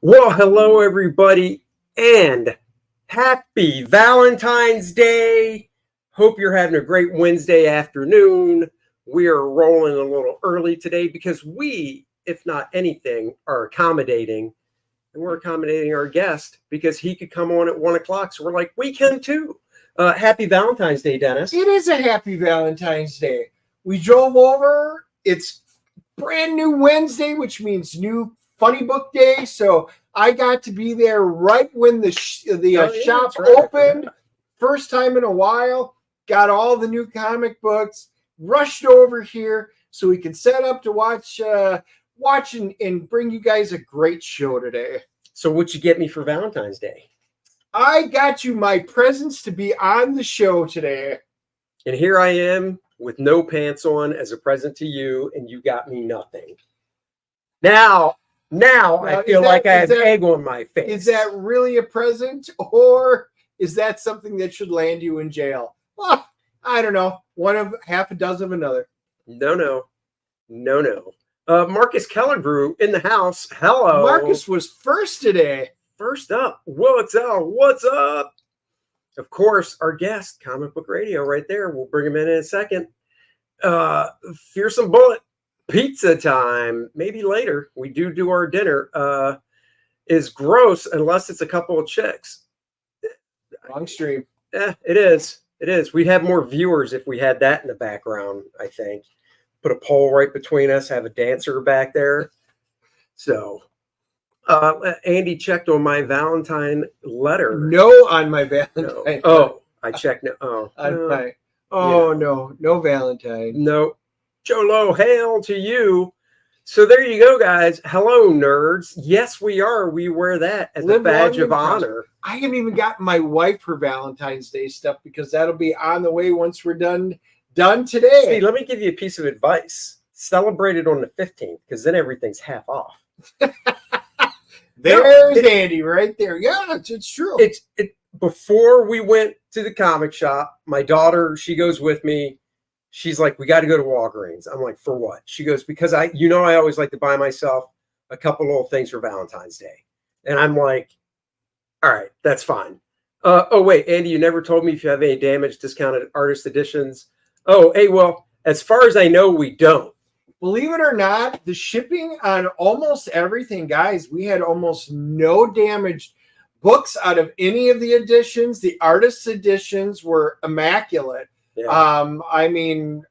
Well, hello, everybody, and happy Valentine's Day. Hope you're having a great Wednesday afternoon. We are rolling a little early today because we, if not anything, are accommodating. And we're accommodating our guest because he could come on at 1 o'clock. So we're like, we can too. Happy Valentine's Day, Dennis. It is a happy Valentine's Day. We drove over. It's brand new Wednesday, which means new funny book day. So I got to be there right when the shop opened. First time in a while. Got all the new comic books. Rushed over here so we can set up to watch and bring you guys a great show today. So what'd you get me for Valentine's Day? I got you my presents to be on the show today. And here I am with no pants on as a present to you, and you got me nothing. Now I feel like I have egg on my face. Is that really a present, or is that something that should land you in jail? Well, I don't know. One of half a dozen of another. No. Marcus Kellergrew in the house. Hello. Marcus was first today. First up, what's up? Of course, our guest, Comic Book Radio, right there. We'll bring him in a second. Fearsome Bullet, pizza time. Maybe later. We do our dinner. Is gross unless it's a couple of chicks. Wrong stream. It is. We'd have more viewers if we had that in the background, I think. Put a pole right between us, have a dancer back there. So... Andy checked on my Valentine letter. No, on my Valentine. No. I checked. No. No Valentine. No. Jolo, hail to you. So there you go, guys. Hello, nerds. Yes, we are. We wear that as a badge of honor. I haven't even gotten my wife her Valentine's Day stuff because that'll be on the way once we're done today. See, let me give you a piece of advice. Celebrate it on the 15th because then everything's half off. There's Andy right there. Yeah, it's true. Before we went to the comic shop, my daughter, she goes with me. She's like, we got to go to Walgreens. I'm like, for what? She goes, because I always like to buy myself a couple little things for Valentine's Day. And I'm like, all right, that's fine. Oh, wait, Andy, you never told me if you have any damaged discounted artist editions. Oh, hey, well, as far as I know, we don't. Believe it or not, the shipping on almost everything, guys, we had almost no damaged books out of any of the editions. The artist's editions were immaculate. Yeah. I mean,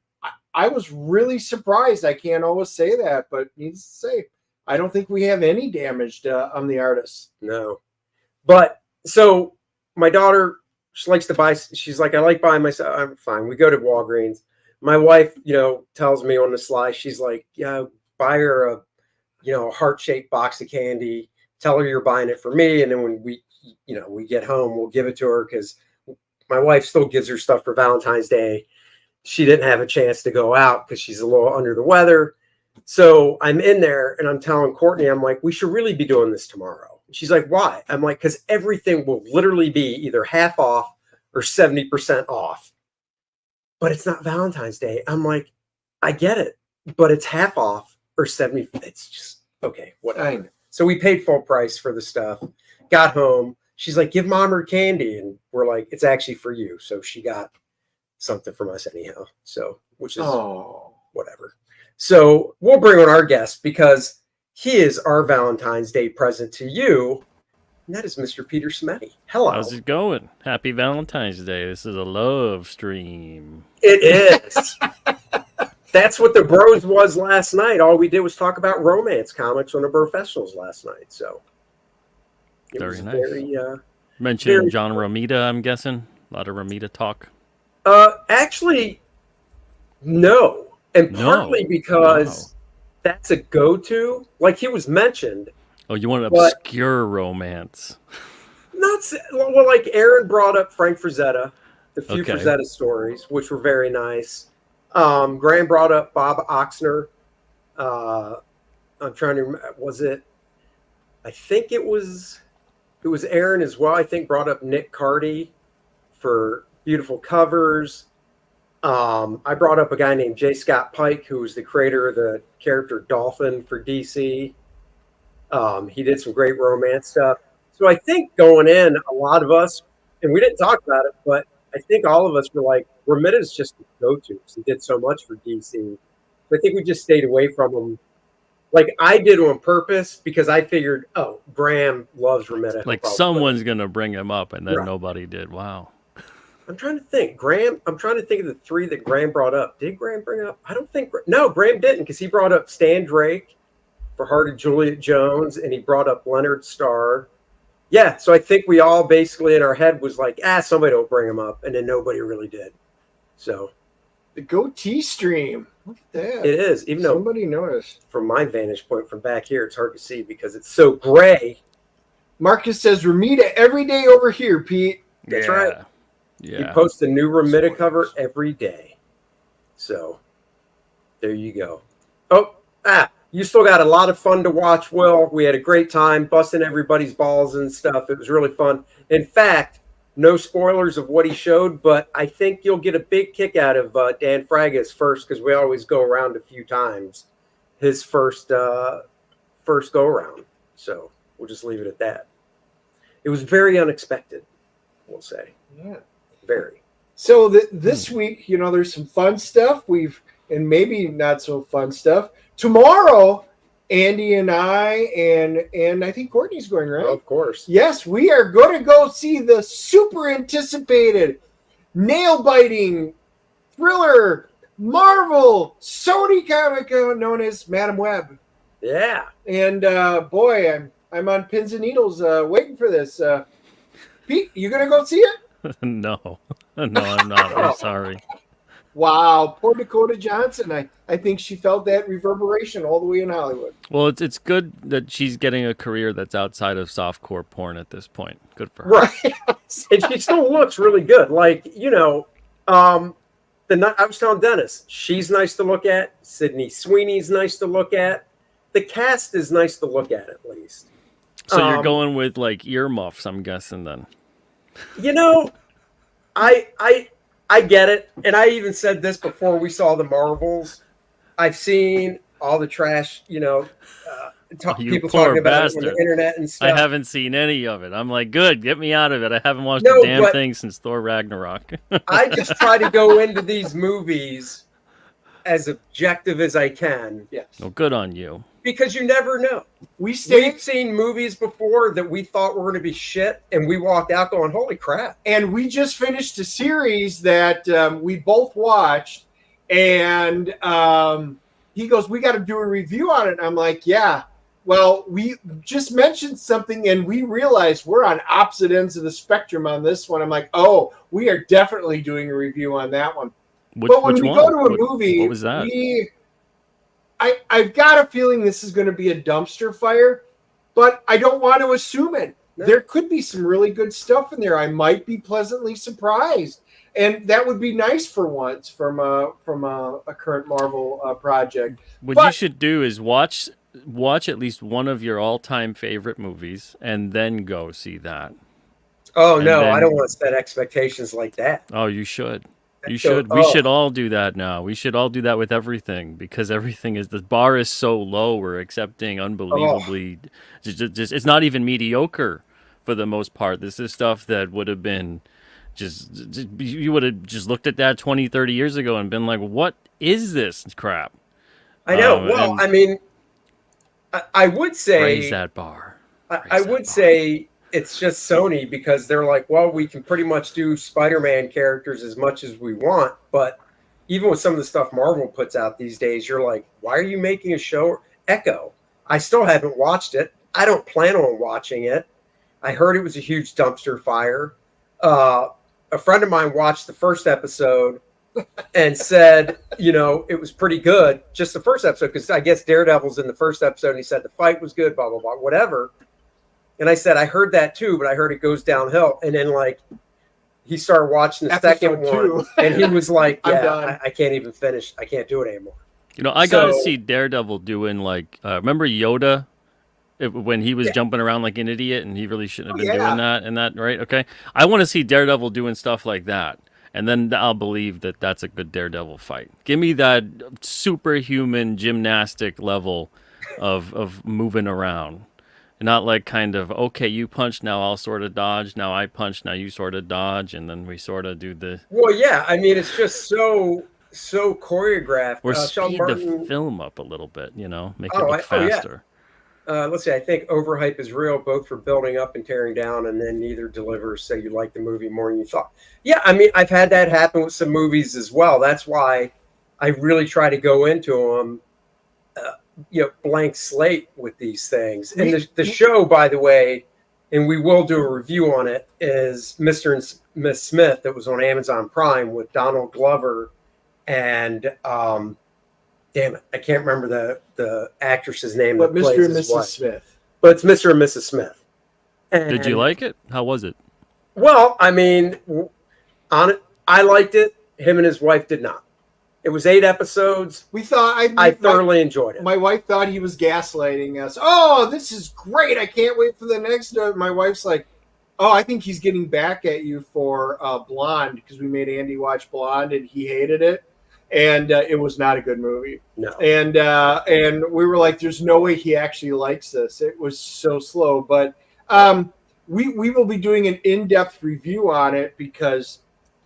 I was really surprised. I can't always say that, but needless to say, I don't think we have any damaged on the artists. No. But so my daughter, she likes to buy, she's like, I like buying myself. I'm fine. We go to Walgreens. My wife, tells me on the sly, she's like, yeah, buy her a heart-shaped box of candy. Tell her you're buying it for me. And then when we get home, we'll give it to her because my wife still gives her stuff for Valentine's Day. She didn't have a chance to go out because she's a little under the weather. So I'm in there and I'm telling Courtney, I'm like, we should really be doing this tomorrow. She's like, why? I'm like, because everything will literally be either half off or 70% off. But it's not Valentine's Day. I'm like, I get it, but it's half off or 70. It's just, okay, whatever. So we paid full price for the stuff, got home. She's like, give mom her candy. And we're like, it's actually for you. So she got something from us anyhow. So, which is whatever. So we'll bring on our guest because he is our Valentine's Day present to you. And that is Mr. Peter Smieti. Hello. How's it going? Happy Valentine's Day. This is a love stream. It is. That's what the Bros was last night. All we did was talk about romance comics on the Professionals last night. So it was nice. Mentioning John Romita, I'm guessing. A lot of Romita talk. Actually, no. And partly because that's a go-to. Like he was mentioned. Oh, you want an obscure romance? Well, like Aaron brought up Frank Frazetta, the few Frazetta stories, which were very nice. Graham brought up Bob Oxner. I'm trying to remember. Was it? I think it was Aaron as well. I think brought up Nick Cardy for beautiful covers. I brought up a guy named J. Scott Pike, who was the creator of the character Dolphin for DC. He did some great romance stuff. So I think going in, a lot of us, and we didn't talk about it, but I think all of us were like, Remetta's just the go-to. He did so much for DC. So I think we just stayed away from him. Like I did on purpose because I figured, oh, Graham loves Remetta. Like someone's going to bring him up, and then nobody did. Wow. I'm trying to think. I'm trying to think of the three that Graham brought up. Did Graham bring up? I don't think. No, Graham didn't because he brought up Stan Drake for Heart of Juliet Jones, and he brought up Leonard Starr. Yeah, so I think we all basically in our head was like, somebody will bring him up, and then nobody really did. So the goatee stream. Look at that. It is, even though somebody noticed. From my vantage point from back here, it's hard to see because it's so gray. Marcus says Ramita every day over here, Pete. That's right. Yeah. You post a new Remetta cover every day. So there you go. You still got a lot of fun to watch, Will. We had a great time busting everybody's balls and stuff. It was really fun. In fact, no spoilers of what he showed, but I think you'll get a big kick out of Dan Fraga's first because we always go around a few times. His first go around. So we'll just leave it at that. It was very unexpected, we'll say. Yeah. Very. So this week, there's some fun stuff. And maybe not so fun stuff. Tomorrow, Andy and I and I think Courtney's going, right? Of course. Yes, we are going to go see the super anticipated, nail-biting thriller Marvel Sony comic known as Madam Web. Yeah. And boy, I'm on pins and needles waiting for this. Pete, you going to go see it? No, I'm not. I'm sorry. Wow, poor Dakota Johnson. I think she felt that reverberation all the way in Hollywood. Well, it's good that she's getting a career that's outside of softcore porn at this point. Good for her. Right. And she still looks really good. Like, I was telling Dennis, she's nice to look at. Sydney Sweeney's nice to look at. The cast is nice to look at least. So you're going with like earmuffs, I'm guessing then. I get it. And I even said this before we saw the Marvels. I've seen all the trash, people talking about it on the internet and stuff. I haven't seen any of it. I'm like, good, get me out of it. I haven't watched a damn thing since Thor Ragnarok. I just try to go into these movies as objective as I can. Yes. Well, good on you. Because you never know. We've seen movies before that we thought were going to be shit, and we walked out going, holy crap. And we just finished a series that we both watched, and he goes, we got to do a review on it. And I'm like, yeah. Well, we just mentioned something, and we realized we're on opposite ends of the spectrum on this one. I'm like, oh, we are definitely doing a review on that one. But when we go to a movie, what was that? I've got a feeling this is going to be a dumpster fire, but I don't want to assume it. No. There could be some really good stuff in there. I might be pleasantly surprised, and that would be nice for once from a current Marvel project. What you should do is watch at least one of your all-time favorite movies, and then go see that. Oh no, I don't want to set expectations like that. Oh, you should. You should. We should all do that now. We should all do that with everything because the bar is so low. We're accepting unbelievably. Just it's not even mediocre for the most part. This is stuff that would have been you would have just looked at that 20, 30 years ago and been like, what is this crap? I know. Well, I mean, I would say raise that bar. I would say it's just Sony because they're like, well, we can pretty much do Spider-Man characters as much as we want. But even with some of the stuff Marvel puts out these days, you're like, why are you making a show? Echo. I still haven't watched it. I don't plan on watching it. I heard it was a huge dumpster fire. A friend of mine watched the first episode and said, it was pretty good. Just the first episode, because I guess Daredevil's in the first episode, and he said the fight was good, blah, blah, blah, whatever. And I said, I heard that too, but I heard it goes downhill. And then he started watching the second one, and he was like, yeah, I can't even finish. I can't do it anymore. I got to see Daredevil doing remember Yoda when he was jumping around like an idiot, and he really shouldn't have been doing that and that, right? Okay. I want to see Daredevil doing stuff like that. And then I'll believe that that's a good Daredevil fight. Give me that superhuman gymnastic level of moving around. Not like kind of, okay, you punch, now I'll sort of dodge, now I punch, now you sort of dodge, and then we sort of do the... Well, yeah, I mean, it's just so choreographed. Or Sean speed the Martin. film up a little bit, you know, make it look Yeah. faster. Let's see. I think overhype is real, both for building up and tearing down, and then neither delivers. So you like the movie more than you thought. Yeah, I mean, I've had that happen with some movies as well. That's why I really try to go into them, blank slate with these things. And the show, by the way, and we will do a review on it, is Mr. and Miss Smith that was on Amazon Prime with Donald Glover and damn it, I can't remember the actress's name. But Mr. and Mrs. Smith. But it's Mr. and Mrs. Smith. And, did you like it? How was it? Well, I mean, I liked it. Him and his wife did not. It was 8 episodes. I thoroughly enjoyed it. My wife thought he was gaslighting us. Oh, this is great. I can't wait for the next. My wife's like, oh, I think he's getting back at you for Blonde, because we made Andy watch Blonde and he hated it. And it was not a good movie. No. And we were like, there's no way he actually likes this. It was so slow. But we will be doing an in-depth review on it because,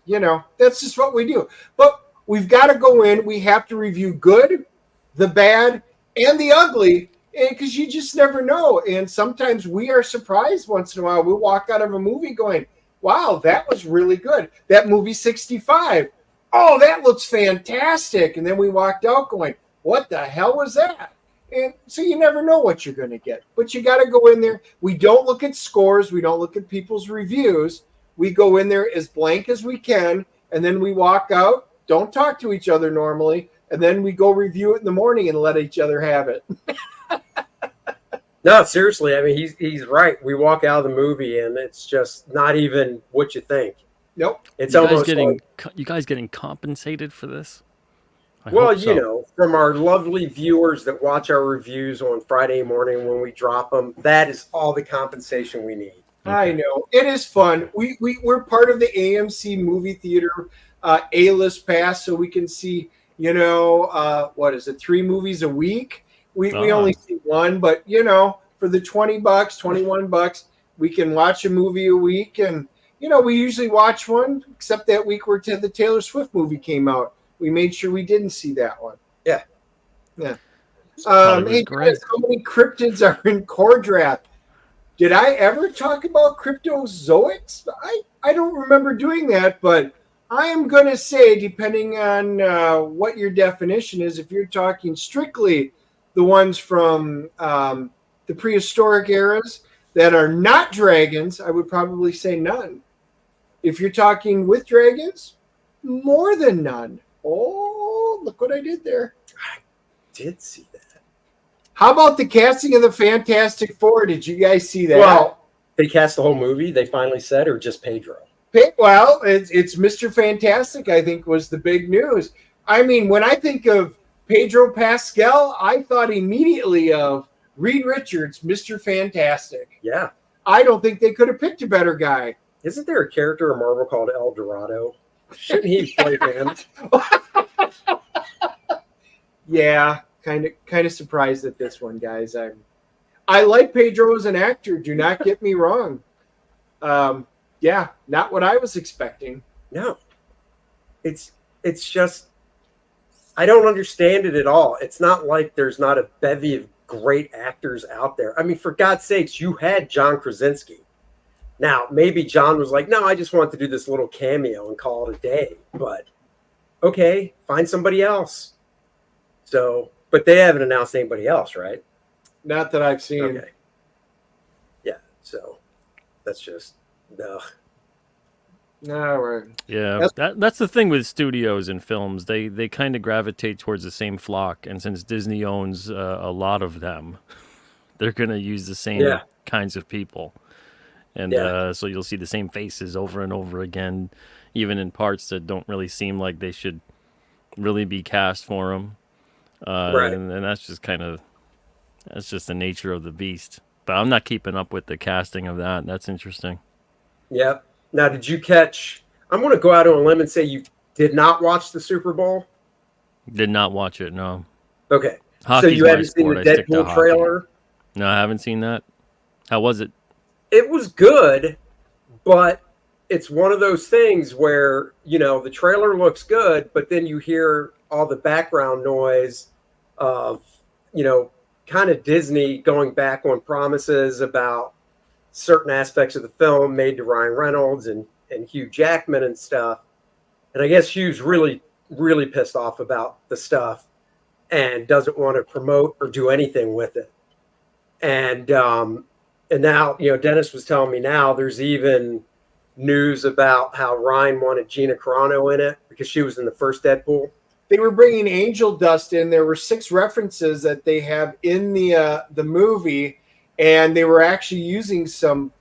that's just what we do. But we've got to go in. We have to review good, the bad, and the ugly, because you just never know. And sometimes we are surprised once in a while. We'll walk out of a movie going, wow, that was really good. That movie 65. Oh, that looks fantastic. And then we walked out going, what the hell was that? And so you never know what you're going to get. But you got to go in there. We don't look at scores. We don't look at people's reviews. We go in there as blank as we can. And then we walk out. Don't talk to each other normally, and then we go review it in the morning and let each other have it. No, seriously. I mean, he's right. We walk out of the movie, and it's just not even what you think. Nope. It's almost you guys getting compensated for this? Well, from our lovely viewers that watch our reviews on Friday morning when we drop them, that is all the compensation we need. Okay. I know. It is fun. We're part of the AMC movie theater A-list pass, so we can see, 3 movies a week? We only see one, but, for the $20, $21, we can watch a movie a week. And, we usually watch one, except that week where the Taylor Swift movie came out. We made sure we didn't see that one. Yeah. Yeah. Hey, guys, how many cryptids are in Kor-Drath? Did I ever talk about cryptozoics? I don't remember doing that, but I am going to say, depending on what your definition is, if you're talking strictly the ones from the prehistoric eras that are not dragons, I would probably say none. If you're talking with dragons, more than none. Oh, look what I did there. I did see that. How about the casting of the Fantastic Four? Did you guys see that? Well, they cast the whole movie, they finally said, or just Pedro? Well, it's Mr. Fantastic, I think, was the big news. I mean, when I think of Pedro Pascal, I thought immediately of Reed Richards, Mr. Fantastic. Yeah. I don't think they could have picked a better guy. Isn't there a character in Marvel called El Dorado? Shouldn't he play him? Yeah, kind of surprised at this one, guys. I like Pedro as an actor. Do not get me wrong. Yeah, not what I was expecting. No. It's just, I don't understand it at all. It's not like there's not a bevy of great actors out there. I mean, for God's sakes, you had John Krasinski. Now, maybe John was like, no, I just want to do this little cameo and call it a day. But, okay, find somebody else. So, but they haven't announced anybody else, right? Not that I've seen. Okay. Yeah, so that's just, no. No, right. Yeah, that's the thing with studios and films. They kind of gravitate towards the same flock. And since Disney owns a lot of them, they're going to use the same kinds of people. And so you'll see the same faces over and over again, even in parts that don't really seem like they should really be cast for them. Right. And that's just that's just the nature of the beast. But I'm not keeping up with the casting of that. That's interesting. Yep. Now, did you catch, I'm going to go out on a limb and say you did not watch the Super Bowl? Did not watch it, no. Okay. Hockey's so you haven't seen the Deadpool trailer? No, I haven't seen that. How was it? It was good, but it's one of those things where, the trailer looks good, but then you hear all the background noise of, kind of Disney going back on promises about certain aspects of the film made to Ryan Reynolds and Hugh Jackman and stuff. And I guess Hugh's really, really pissed off about the stuff and doesn't want to promote or do anything with it. And now, Dennis was telling me now there's even news about how Ryan wanted Gina Carano in it because she was in the first Deadpool. They were bringing angel dust in. There were 6 references that they have in the movie, and they were actually using some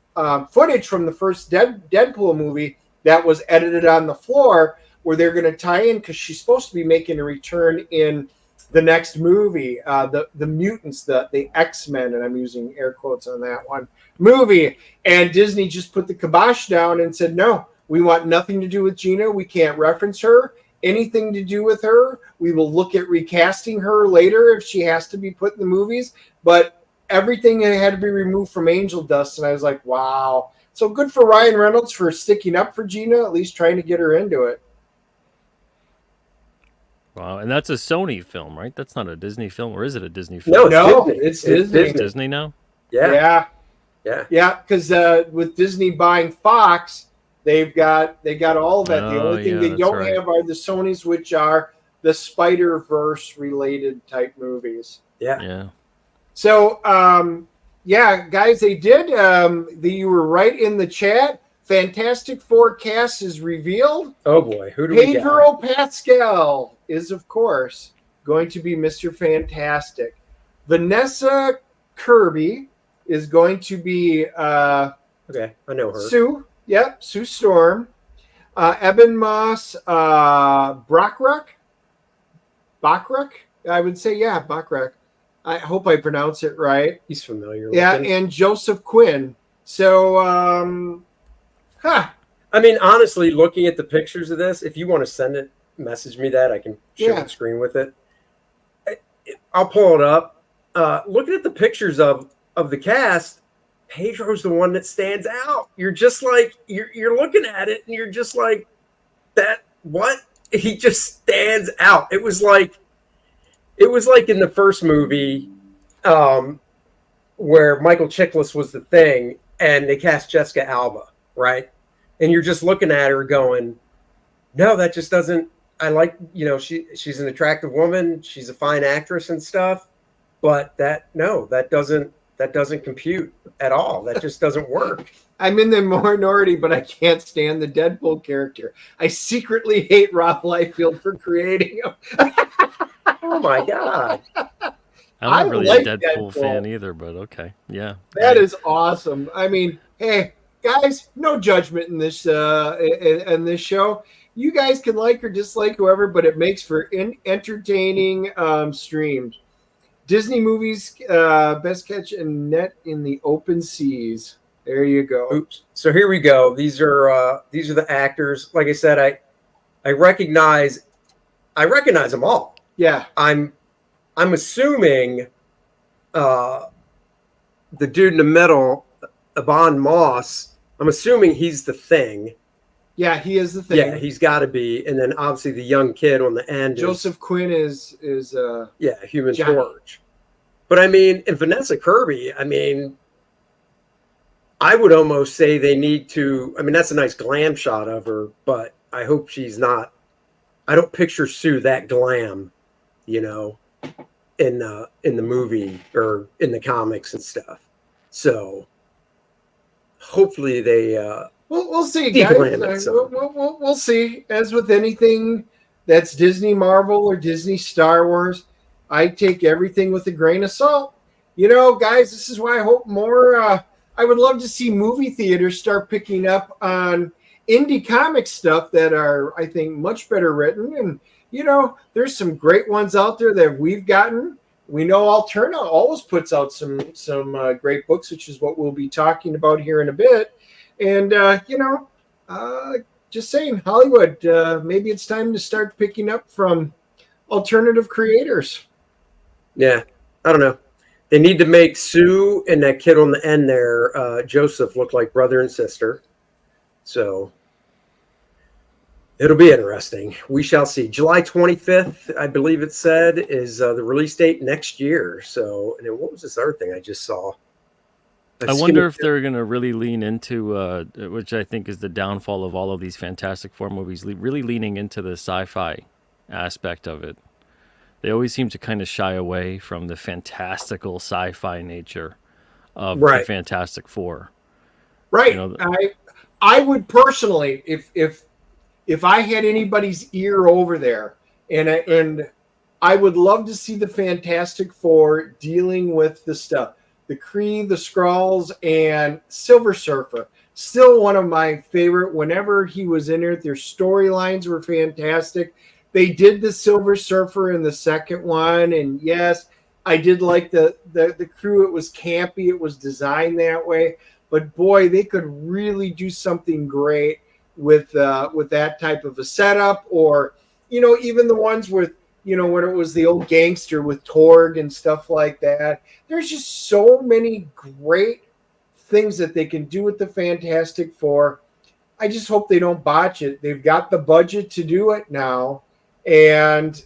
footage from the first Deadpool movie that was edited on the floor, where they're going to tie in because she's supposed to be making a return in the next movie, the mutants, the X-Men, and I'm using air quotes on that one movie. And Disney just put the kibosh down and said, no, we want nothing to do with Gina. We can't reference her. Anything to do with her, we will look at recasting her later if she has to be put in the movies. But everything had to be removed from Angel Dust. And I was like, wow. So good for Ryan Reynolds for sticking up for Gina, at least trying to get her into it. Wow, and that's a Sony film, right? That's not a Disney film, or is it a Disney film? No, it's Disney. It's Disney now? Yeah. Because with Disney buying Fox, they got all of that. The only thing they don't have are the Sonys, which are the Spider-Verse related type movies. Yeah. So, guys, they did. You were right in the chat. Fantastic Four cast is revealed. Oh boy, who do we got? Pedro Pascal is, of course, going to be Mr. Fantastic. Vanessa Kirby is going to be okay, I know her. Sue. Yep, Sue Storm. Eben Moss Bachrach. I would say, Bachrach. I hope I pronounce it right. He's familiar. Yeah, with him. and Joseph Quinn. So, I mean, honestly, looking at the pictures of this, if you want to message me that, I can share the screen with it. I'll pull it up. Looking at the pictures of the cast, Pedro's the one that stands out. You're just like, you're looking at it and you're just like, that, what? He just stands out. It was like in the first movie where Michael Chiklis was the Thing and they cast Jessica Alba, right? And you're just looking at her going, no, that just doesn't, I like, she's an attractive woman. She's a fine actress and stuff, but that doesn't compute at all. That just doesn't work. I'm in the minority, but I can't stand the Deadpool character. I secretly hate Rob Liefeld for creating him. Oh my God. I'm not really a Deadpool fan either, but okay. Yeah. That is awesome. I mean, hey, guys, no judgment in this show. You guys can like or dislike whoever, but it makes for entertaining streams. Disney movies, best catch and net in the open seas. There you go. Oops. So here we go. These are the actors. Like I said, I recognize them all. Yeah. I'm assuming the dude in the middle, Eben Moss, I'm assuming he's the Thing. Yeah, he is the Thing. Yeah, he's got to be. And then obviously the young kid on the end. Joseph Quinn is Human Johnny. Torch. But I mean, and Vanessa Kirby, I mean, I would almost say they need to. I mean, that's a nice glam shot of her, but I hope she's not. I don't picture Sue that glam, in the movie or in the comics and stuff. So hopefully they. We'll see, guys. We'll see. As with anything that's Disney Marvel or Disney Star Wars, I take everything with a grain of salt. Guys, this is why I hope more. I would love to see movie theaters start picking up on indie comic stuff that are, I think, much better written. And, there's some great ones out there that we've gotten. We know Alterna always puts out some great books, which is what we'll be talking about here in a bit. And, just saying, Hollywood, maybe it's time to start picking up from alternative creators. Yeah, I don't know. They need to make Sue and that kid on the end there, Joseph, look like brother and sister. So it'll be interesting. We shall see. July 25th, I believe it said, is the release date next year. So, and then what was this other thing I just saw? I wonder if they're going to really lean into, which I think is the downfall of all of these Fantastic Four movies, really leaning into the sci-fi aspect of it. They always seem to kind of shy away from the fantastical sci-fi nature of the Fantastic Four. Right. You know, I would personally, if I had anybody's ear over there, and I would love to see the Fantastic Four dealing with the stuff. The Kree, the Skrulls, and Silver Surfer. Still one of my favorite. Whenever he was in there, their storylines were fantastic. They did the Silver Surfer in the second one, and yes, I did like the crew. It was campy. It was designed that way. But boy, they could really do something great with that type of a setup, or even the ones with when it was the old gangster with Torg and stuff like that. There's just so many great things that they can do with the Fantastic Four. I just hope they don't botch it. They've got the budget to do it now, and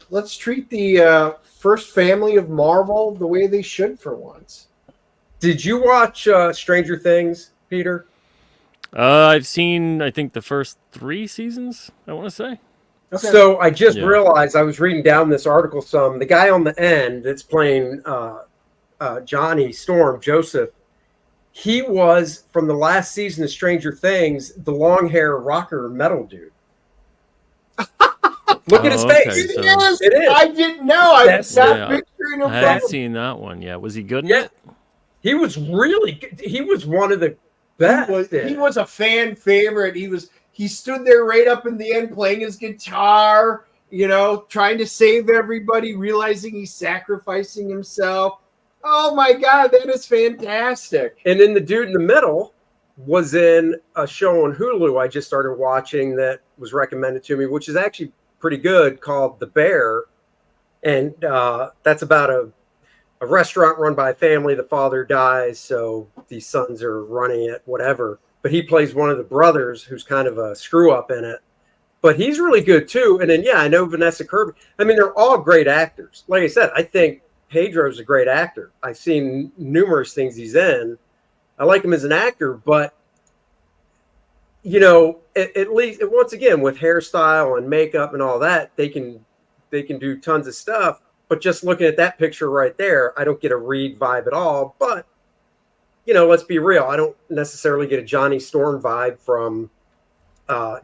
let's treat the first family of Marvel the way they should for once. Did you watch Stranger Things, Peter? I've seen, I think, the first 3 seasons, I want to say. Okay. So I just realized, I was reading down this article some. The guy on the end that's playing Johnny Storm, Joseph, he was, from the last season of Stranger Things, the long hair rocker metal dude. Look at his face. Okay, it is. I didn't know. I was not picturing him. I haven't seen that one yet. Was he good in it? He was really good. He was one of the best. He was a fan favorite. He stood there right up in the end playing his guitar, trying to save everybody, realizing he's sacrificing himself. Oh my God, that is fantastic. And then the dude in the middle was in a show on Hulu I just started watching that was recommended to me, which is actually pretty good, called The Bear. And that's about a restaurant run by a family. The father dies, so these sons are running it, whatever. But he plays one of the brothers who's kind of a screw up in it. But he's really good too. And then, I know Vanessa Kirby. I mean, they're all great actors. Like I said, I think Pedro's a great actor. I've seen numerous things he's in. I like him as an actor, but, at least, once again, with hairstyle and makeup and all that, they can do tons of stuff. But just looking at that picture right there, I don't get a Reed vibe at all. But let's be real. I don't necessarily get a Johnny Storm vibe from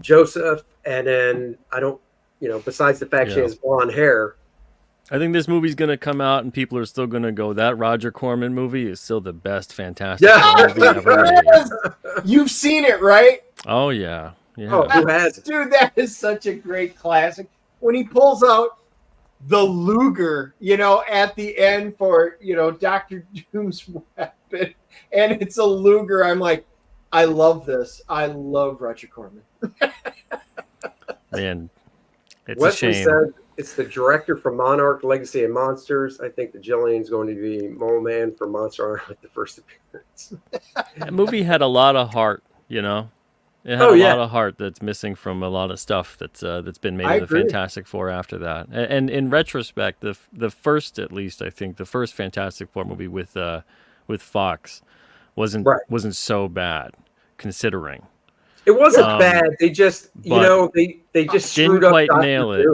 Joseph. And then I don't, besides the fact she has blonde hair. I think this movie's going to come out and people are still going to go, that Roger Corman movie is still the best Fantastic movie ever made. You've seen it, right? Oh, yeah. Oh, who hasn't? Dude, that is such a great classic. When he pulls out the Luger, at the end for, Dr. Doom's weapon, and it's a Luger. I'm like, I love this. I love Roger Corman. Man, it's Wesley a shame. Said it's the director for Monarch, Legacy of Monsters. I think the Jillian's going to be Mole Man for Monster Hunter with the first appearance. That movie had a lot of heart, It had a lot of heart that's missing from a lot of stuff that's been made in the Fantastic Four after that. And in retrospect, the first, at least I think, the first Fantastic Four movie with Fox wasn't so bad, considering. It wasn't bad. They just they just didn't quite nail it.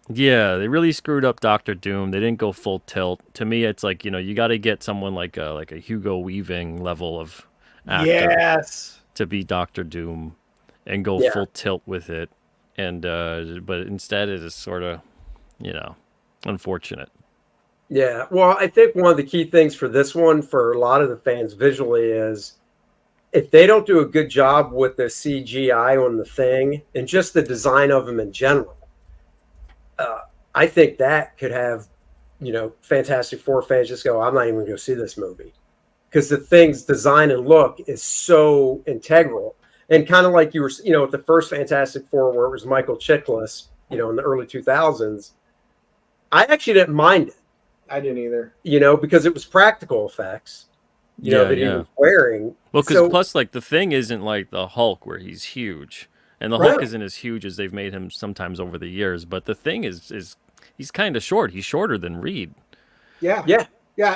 Yeah, they really screwed up Dr. Doom. They didn't go full tilt. To me, it's like you got to get someone like a Hugo Weaving level of actor to be Dr. Doom and go full tilt with it. And but instead, it is sort of unfortunate. Yeah, well, I think one of the key things for this one for a lot of the fans visually is if they don't do a good job with the CGI on the Thing and just the design of them in general. I think that could have, Fantastic Four fans just go, I'm not even going to go see this movie. Because the Thing's design and look is so integral. And kind of like you were, at the first Fantastic Four where it was Michael Chiklis, in the early 2000s, I actually didn't mind it. I didn't either. Because it was practical effects, that he was wearing. Well, because plus, like, the Thing isn't like the Hulk where he's huge, and the Hulk isn't as huge as they've made him sometimes over the years. But the Thing is he's kind of short. He's shorter than Reed. Yeah.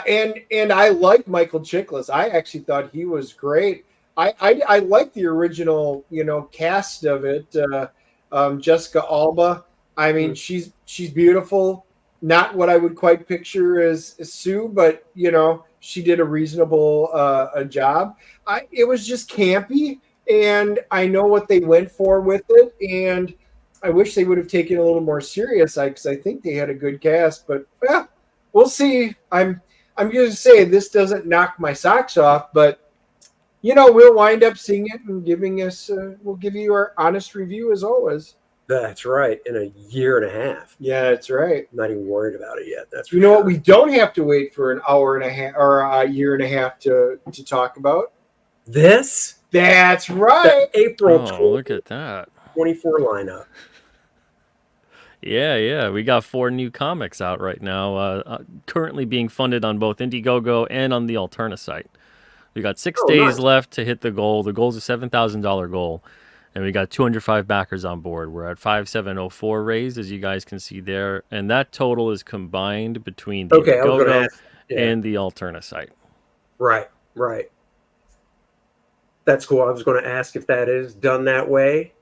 And I like Michael Chiklis. I actually thought he was great. I like the original, cast of it. Jessica Alba. I mean, she's beautiful. Not what I would quite picture as Sue, but she did a reasonable a job. It was just campy, and I know what they went for with it, and I wish they would have taken it a little more serious. Because I think they had a good cast, but we'll see. I'm going to say this doesn't knock my socks off, but we'll wind up seeing it and giving us. We'll give you our honest review as always. That's right. In a year and a half. Yeah, that's right. I'm not even worried about it yet. That's what we don't have to wait for an hour and a half or a year and a half to talk about. This? That's right. The April. Look at that. 24 lineup. Yeah. We got 4 new comics out right now, currently being funded on both Indiegogo and on the Alterna site. We got 6 days left to hit the goal. The goal is a $7,000 goal, and we got 205 backers on board. We're at 5704 raised, as you guys can see there, and that total is combined between the Indiegogo and the Alterna site. Right. That's cool. I was going to ask if that is done that way.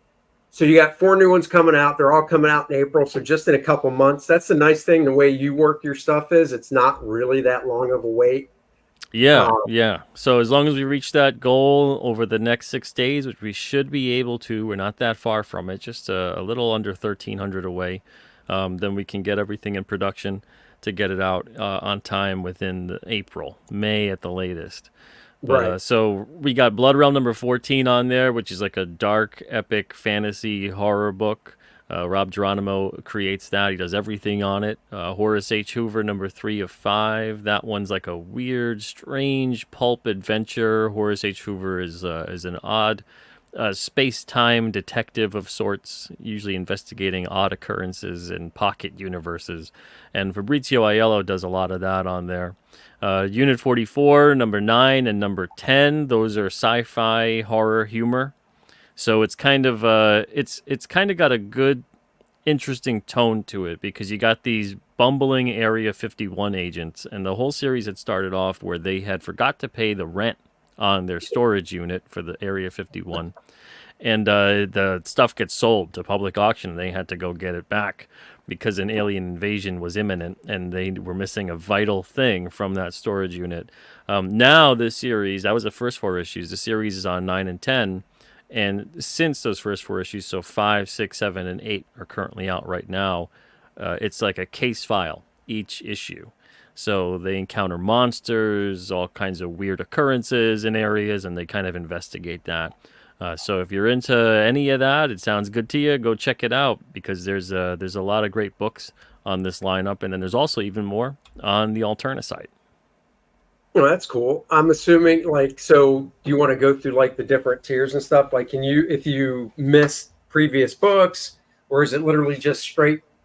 So you got 4 new ones coming out. They're all coming out in April. So just in a couple months. That's the nice thing. The way you work your stuff is it's not really that long of a wait. Yeah. So as long as we reach that goal over the next 6 days, which we should be able to, we're not that far from it, just a little under 1,300 away, then we can get everything in production to get it out on time within April, May at the latest. But, so we got Blood Realm number 14 on there, which is like a dark, epic fantasy horror book. Rob Geronimo creates that. He does everything on it. Horace H. Hoover number 3 of 5. That one's like a weird, strange pulp adventure. Horace H. Hoover is an odd space-time detective of sorts, usually investigating odd occurrences in pocket universes. And Fabrizio Aiello does a lot of that on there. Unit 44, number 9, and number 10, those are sci-fi horror humor. So it's kind of it's kind of got a good, interesting tone to it, because you got these bumbling Area 51 agents, and the whole series had started off where they had forgot to pay the rent on their storage unit for the Area 51, and the stuff gets sold to public auction, and they had to go get it back because an alien invasion was imminent, and they were missing a vital thing from that storage unit. Now this series, that was the first 4 issues. The series is on 9 and 10. And since those first 4 issues, so 5, 6, 7, and 8 are currently out right now, it's like a case file each issue. So they encounter monsters, all kinds of weird occurrences in areas, and they kind of investigate that. So if you're into any of that, it sounds good to you, go check it out, because there's a lot of great books on this lineup, and then there's also even more on the Alterna site. Well, that's cool. I'm assuming, so do you want to go through the different tiers and stuff? If you missed previous books, or is it literally just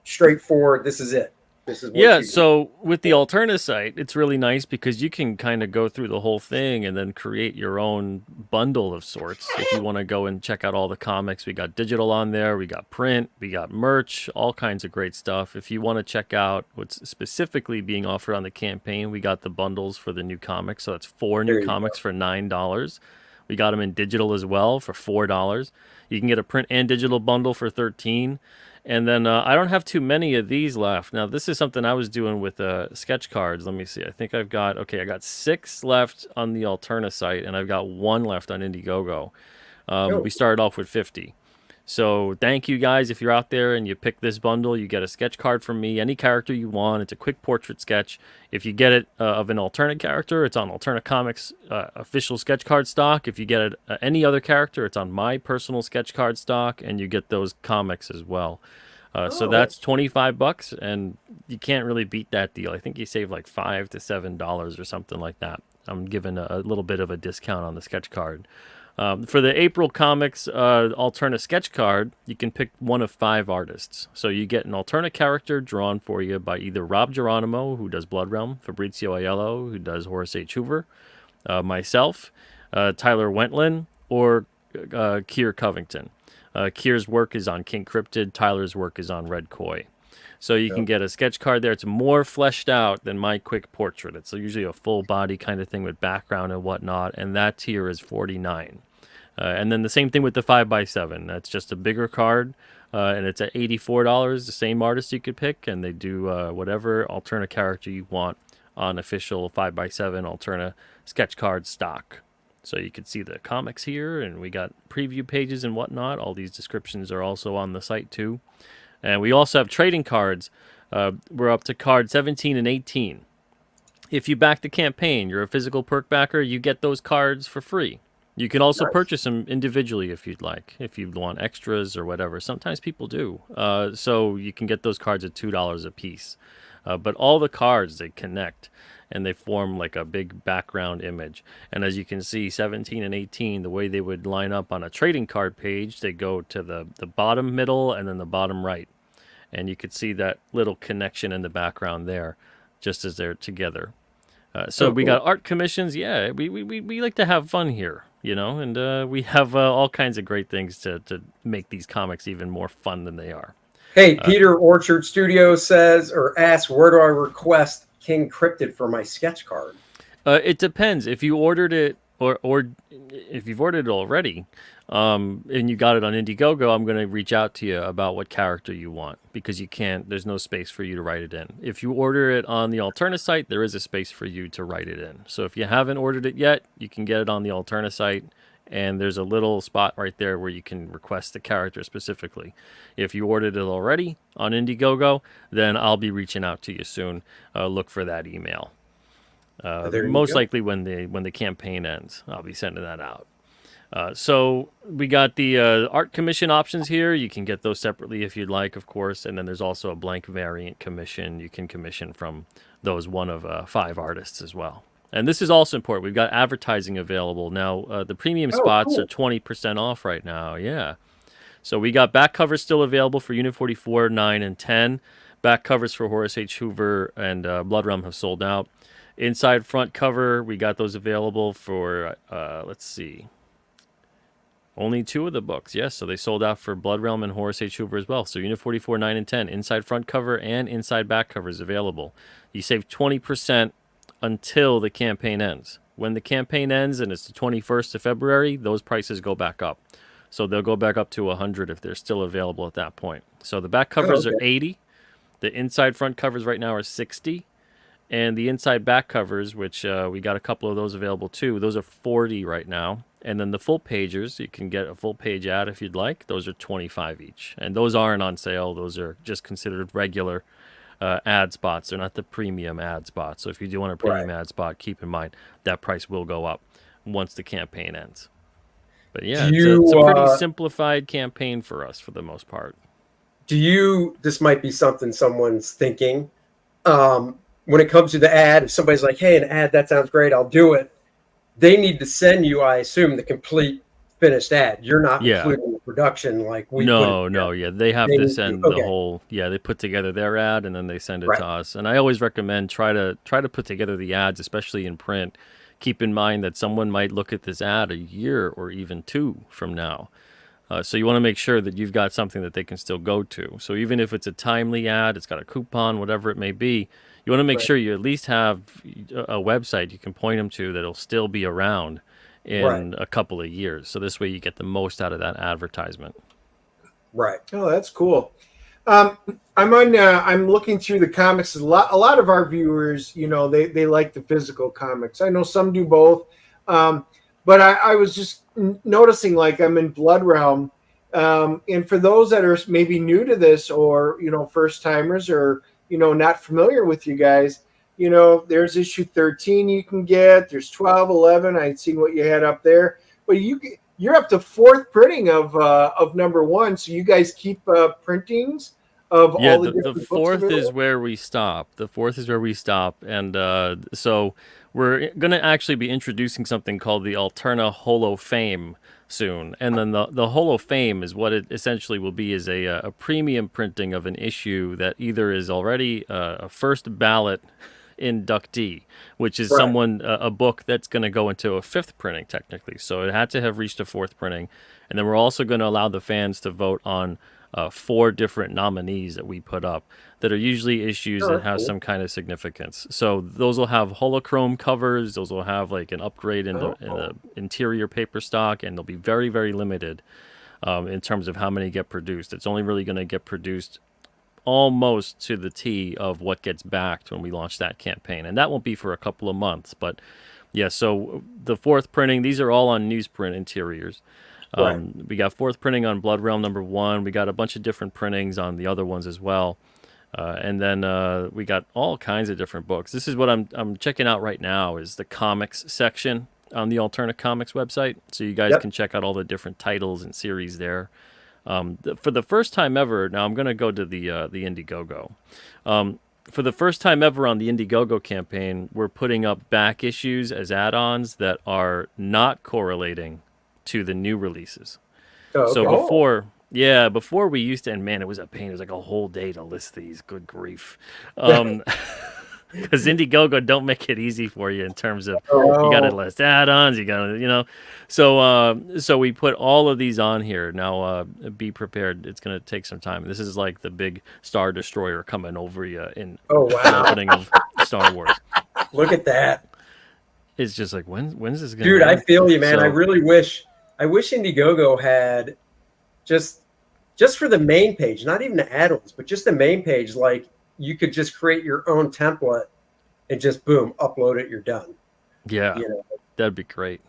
straightforward? This is it. This is what so with the Alterna site, it's really nice because you can kind of go through the whole thing and then create your own bundle of sorts. If you want to go and check out all the comics, we got digital on there, we got print, we got merch, all kinds of great stuff. If you want to check out what's specifically being offered on the campaign, we got the bundles for the new comics. So that's 4 new comics for $9. We got them in digital as well for $4. You can get a print and digital bundle for $13. And then I don't have too many of these left. Now, this is something I was doing with sketch cards. Let me see. I think I got 6 left on the Alterna site, and I've got 1 left on Indiegogo. We started off with 50. So thank you guys. If you're out there and you pick this bundle, you get a sketch card from me, any character you want. It's a quick portrait sketch. If you get it of an Alterna character, it's on Alterna Comics official sketch card stock. If you get it any other character, it's on my personal sketch card stock, and you get those comics as well. So that's $25, and you can't really beat that deal. I think you save like $5 to $7 or something like that. I'm giving a little bit of a discount on the sketch card. For the April comics Alterna sketch card, you can pick one of 5 artists. So you get an Alterna character drawn for you by either Rob Geronimo, who does Blood Realm, Fabrizio Aiello, who does Horace H. Hoover, myself, Tyler Wentland, or Keir Covington. Keir's work is on King Cryptid. Tyler's work is on Red Koi. So you can get a sketch card there. It's more fleshed out than my quick portrait. It's usually a full body kind of thing with background and whatnot. And that tier is $49. And then the same thing with the 5x7. That's just a bigger card. And it's at $84. The same artist you could pick. And they do whatever Alterna character you want on official 5x7 Alterna sketch card stock. So you can see the comics here. And we got preview pages and whatnot. All these descriptions are also on the site too. And we also have trading cards. We're up to card 17 and 18. If you back the campaign, you're a physical perk backer, you get those cards for free. You can also purchase them individually if you'd like, if you want extras or whatever. Sometimes people do. So you can get those cards at $2 a piece. But all the cards, they connect, and they form like a big background image. And as you can see, 17 and 18, the way they would line up on a trading card page, they go to the bottom middle and then the bottom right. And you could see that little connection in the background there, just as they're together. So we got art commissions. Yeah, we like to have fun here, you know, and we have all kinds of great things to make these comics even more fun than they are. Hey, Peter Orchard Studio says or asks, where do I request King Cryptid for my sketch card? It depends. If you ordered it or if you've ordered it already and you got it on Indiegogo, I'm going to reach out to you about what character you want, because there's no space for you to write it in. If you order it on the Alterna site, there is a space for you to write it in. So if you haven't ordered it yet, you can get it on the Alterna site, and there's a little spot right there where you can request the character specifically. If you ordered it already on Indiegogo, then I'll be reaching out to you soon. Look for that email. Most likely when the campaign ends, I'll be sending that out. So we got the art commission options here. You can get those separately if you'd like, of course. And then there's also a blank variant commission. You can commission from those one of 5 artists as well. And this is also important. We've got advertising available now. The premium spots are 20% off right now. Yeah. So we got back covers still available for Unit 44, 9, and 10. Back covers for Horace H. Hoover and Blood Realm have sold out. Inside front cover, we got those available for, let's see, only 2 of the books. Yes, so they sold out for Blood Realm and Horace H. Hoover as well. So Unit 44, 9, and 10. Inside front cover and inside back cover is available. You save 20% until the campaign ends. When the campaign ends and it's the 21st of February, those prices go back up. So they'll go back up to 100 if they're still available at that point. So the back covers are 80. The inside front covers right now are 60. And the inside back covers, which we got a couple of those available too, those are 40 right now. And then the full pagers, you can get a full page ad if you'd like. Those are 25 each. And those aren't on sale. Those are just considered regular ad spots. They're not the premium ad spots. So if you do want a premium ad spot, keep in mind that price will go up once the campaign ends. But yeah, it's a pretty simplified campaign for us for the most part. This might be something someone's thinking. When it comes to the ad, if somebody's like, hey, an ad, that sounds great, I'll do it. They need to send you, I assume, the complete finished ad. You're not including the production like we No, they have to send the whole. Yeah, they put together their ad and then they send it to us. And I always recommend try to put together the ads, especially in print. Keep in mind that someone might look at this ad a year or even 2 from now. So you want to make sure that you've got something that they can still go to. So even if it's a timely ad, it's got a coupon, whatever it may be, you want to make sure you at least have a website you can point them to that'll still be around in a couple of years. So this way you get the most out of that advertisement. Right. Oh, that's cool. I'm looking through the comics. A lot of our viewers, you know, they like the physical comics. I know some do both. But I was just noticing, like, I'm in Blood Realm. And for those that are maybe new to this or, you know, first timers or, you know, not familiar with you guys, you know, there's issue 13 you can get. There's 12, 11. I'd seen what you had up there. But you're up to 4th printing of number 1. So you guys keep printings of all the different the 4th is where we stop. The 4th is where we stop. And so we're going to actually be introducing something called the Alterna Holo Fame soon. And then the Holo Fame is what it essentially will be, is a premium printing of an issue that either is already a first ballot inductee, which is Right. a book that's going to go into a fifth printing technically. So it had to have reached a fourth printing. And then we're also going to allow the fans to vote on 4 different nominees that we put up that are usually issues that have some kind of significance. So those will have holochrome covers. Those will have like an upgrade in the interior paper stock, and they'll be very, very limited in terms of how many get produced. It's only really going to get produced almost to the T of what gets backed when we launch that campaign. And that won't be for a couple of months. But yeah, so the fourth printing, these are all on newsprint interiors. Right. We got fourth printing on Blood Realm #1. We got a bunch of different printings on the other ones as well. And then we got all kinds of different books. This is what I'm checking out right now, is the comics section on the Alterna Comics website. So you guys can check out all the different titles and series there. For the first time ever, now I'm going to go to the Indiegogo. For the first time ever on the Indiegogo campaign, we're putting up back issues as add-ons that are not correlating to the new releases. So before we used to, and man, it was a pain. It was like a whole day to list these. Good grief. Because Indiegogo don't make it easy for you in terms of you got to list add-ons, you got to, So we put all of these on here. Now, be prepared. It's going to take some time. This is like the big Star Destroyer coming over you in the opening of Star Wars. Look at that. It's just like, when's this going to Dude, I feel you, man. So, I wish Indiegogo had just for the main page, not even the add-ons, but just the main page, like you could just create your own template and just boom, upload it, you're done. Yeah, that'd be great.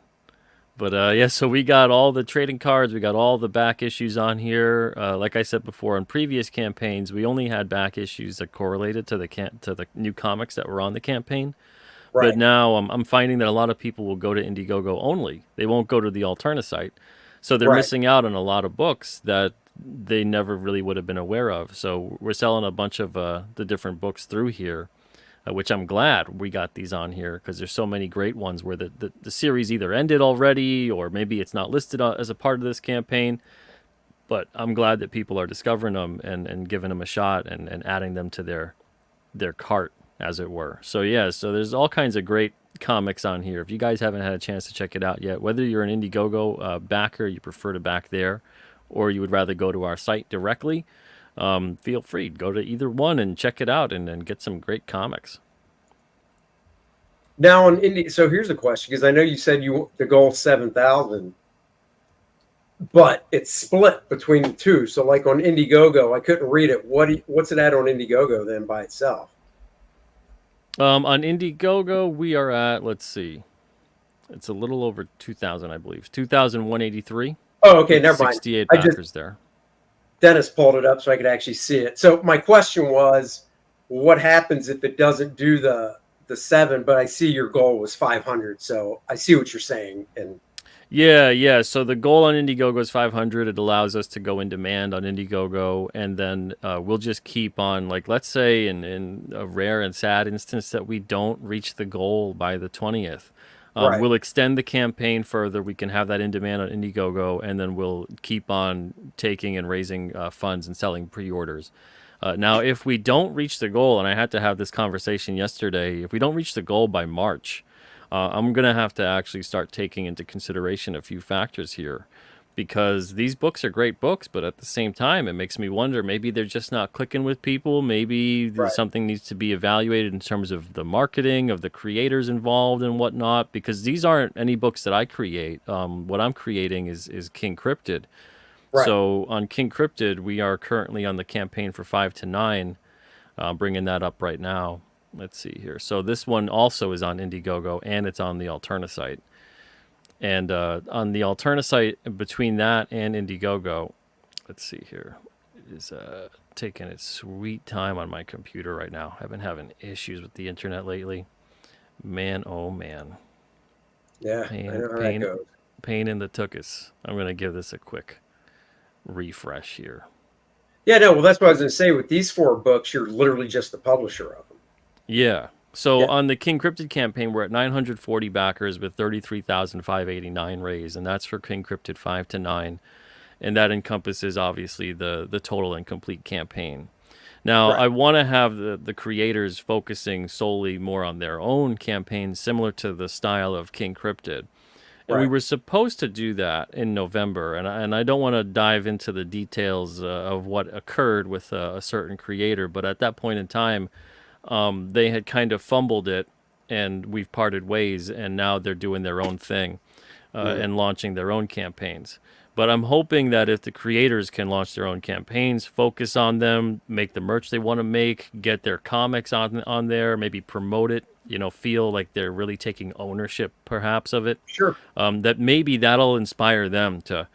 But so we got all the trading cards, we got all the back issues on here. Like I said before, on previous campaigns, we only had back issues that correlated to the new comics that were on the campaign. Right. But now I'm finding that a lot of people will go to Indiegogo only. They won't go to the Alterna site. So they're missing out on a lot of books that they never really would have been aware of. So we're selling a bunch of the different books through here, which I'm glad we got these on here, because there's so many great ones where the series either ended already or maybe it's not listed as a part of this campaign. But I'm glad that people are discovering them and giving them a shot and adding them to their cart, as it were. So so there's all kinds of great comics on here. If you guys haven't had a chance to check it out yet, whether you're an Indiegogo backer, you prefer to back there, or you would rather go to our site directly, feel free. Go to either one and check it out and get some great comics. Now on so here's a question, because I know you said the goal 7,000, but it's split between the two. So like on Indiegogo, I couldn't read it. What's it at on Indiegogo then by itself? On Indiegogo, we are at, let's see, it's a little over 2,000, I believe. 2,183. Oh, okay, never mind. 68 backers there. Dennis pulled it up so I could actually see it. So my question was, what happens if it doesn't do the 7? But I see your goal was 500, so I see what you're saying. And yeah. So the goal on Indiegogo is 500. It allows us to go in demand on Indiegogo, and then we'll just keep on. Like, let's say in a rare and sad instance that we don't reach the goal by the 20th. We'll extend the campaign further. We can have that in demand on Indiegogo, and then we'll keep on taking and raising funds and selling pre-orders. Now, if we don't reach the goal, and I had to have this conversation yesterday, if we don't reach the goal by March, I'm going to have to actually start taking into consideration a few factors here, because these books are great books, but at the same time, it makes me wonder, maybe they're just not clicking with people. Maybe something needs to be evaluated in terms of the marketing, of the creators involved and whatnot, because these aren't any books that I create. What I'm creating is King Cryptid. Right. So on King Cryptid, we are currently on the campaign for 5 to 9, bringing that up right now. Let's see here. So this one also is on Indiegogo, and it's on the Alterna site. And on the Alterna site, between that and Indiegogo, let's see here, it is taking its sweet time on my computer right now. I've been having issues with the internet lately. Man, oh man. Yeah, I know how that goes. Pain in the tuchus. I'm going to give this a quick refresh here. Yeah, no, well, that's what I was going to say. With these 4 books, you're literally just the publisher of them. Yeah. So Yeah. on the King Cryptid campaign, we're at 940 backers with 33,589 raised, and that's for King Cryptid 5 to 9, and that encompasses obviously the total and complete campaign. Now, Right. I want to have the creators focusing solely more on their own campaigns, similar to the style of King Cryptid. And we Right. were supposed to do that in November, and I don't want to dive into the details of what occurred with a certain creator, but at that point in time, they had kind of fumbled it, and we've parted ways, and now they're doing their own thing and launching their own campaigns. But I'm hoping that if the creators can launch their own campaigns, focus on them, make the merch they want to make, get their comics on there, maybe promote it, feel like they're really taking ownership perhaps of it, Sure. that maybe that'll inspire them to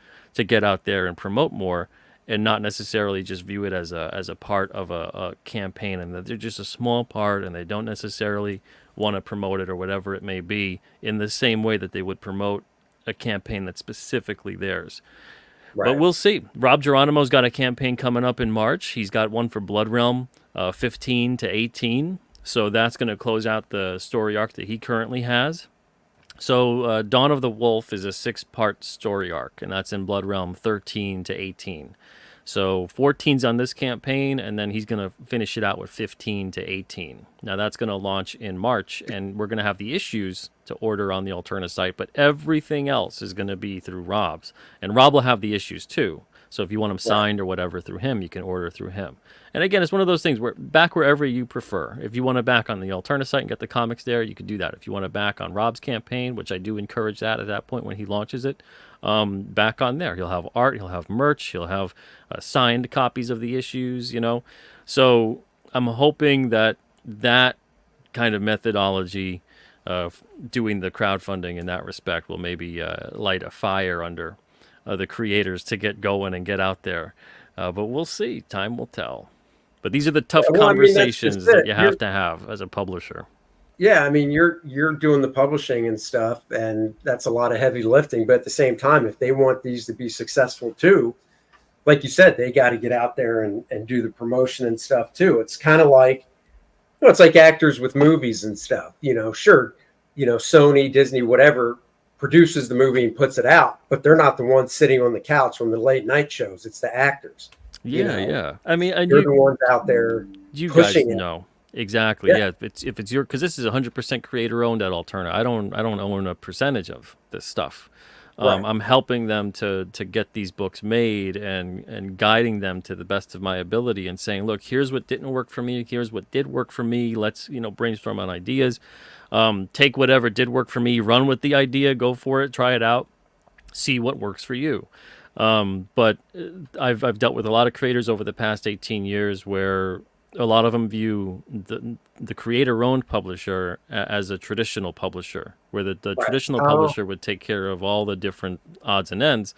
get out there and promote more, and not necessarily just view it as a part of a campaign, and that they're just a small part and they don't necessarily want to promote it or whatever it may be in the same way that they would promote a campaign that's specifically theirs. But Right. we'll see. Rob Geronimo's got a campaign coming up in March. He's got one for Blood Realm 15 to 18. So that's going to close out the story arc that he currently has. So Dawn of the Wolf is a 6-part story arc, and that's in Blood Realm 13 to 18. So 14's on this campaign, and then he's going to finish it out with 15 to 18. Now that's going to launch in March, and we're going to have the issues to order on the Alterna site, but everything else is going to be through Rob's. And Rob will have the issues too. So if you want them signed or whatever through him, you can order through him. And again, it's one of those things where back wherever you prefer. If you want to back on the Alterna site and get the comics there, you could do that. If you want to back on Rob's campaign, which I do encourage that at that point when he launches it, back on there. He'll have art, he'll have merch, he'll have signed copies of the issues, So I'm hoping that kind of methodology of doing the crowdfunding in that respect will maybe light a fire under the creators to get going and get out there. But we'll see. Time will tell. But these are the tough conversations that you have to have as a publisher. Yeah, I mean, you're doing the publishing and stuff, and that's a lot of heavy lifting. But at the same time, if they want these to be successful too, like you said, they got to get out there and do the promotion and stuff too. It's kind of like, it's like actors with movies and stuff. Sure, Sony, Disney, whatever produces the movie and puts it out, but they're not the ones sitting on the couch on the late night shows. It's the actors. Yeah. I mean, they're the ones out there. You pushing guys know exactly. Yeah, if it's your, because this is 100% creator owned at Alterna. I don't own a percentage of this stuff. Right. I'm helping them to get these books made and guiding them to the best of my ability and saying, look, here's what didn't work for me. Here's what did work for me. Let's, brainstorm on ideas. Take whatever did work for me, run with the idea, go for it, try it out, see what works for you. But I've dealt with a lot of creators over the past 18 years where a lot of them view the creator-owned publisher as a traditional publisher, where the traditional publisher would take care of all the different odds and ends,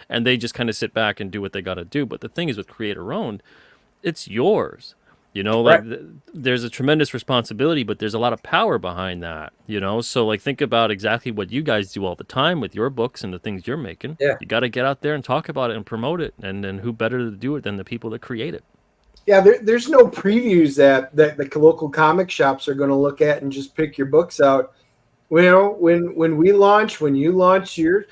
and they just kind of sit back and do what they got to do. But the thing is, with creator-owned, it's yours. There's a tremendous responsibility, but there's a lot of power behind that, So think about exactly what you guys do all the time with your books and the things you're making. Yeah. You got to get out there and talk about it and promote it. And then who better to do it than the people that create it? Yeah, there's no previews that the local comic shops are going to look at and just pick your books out. When you launch your,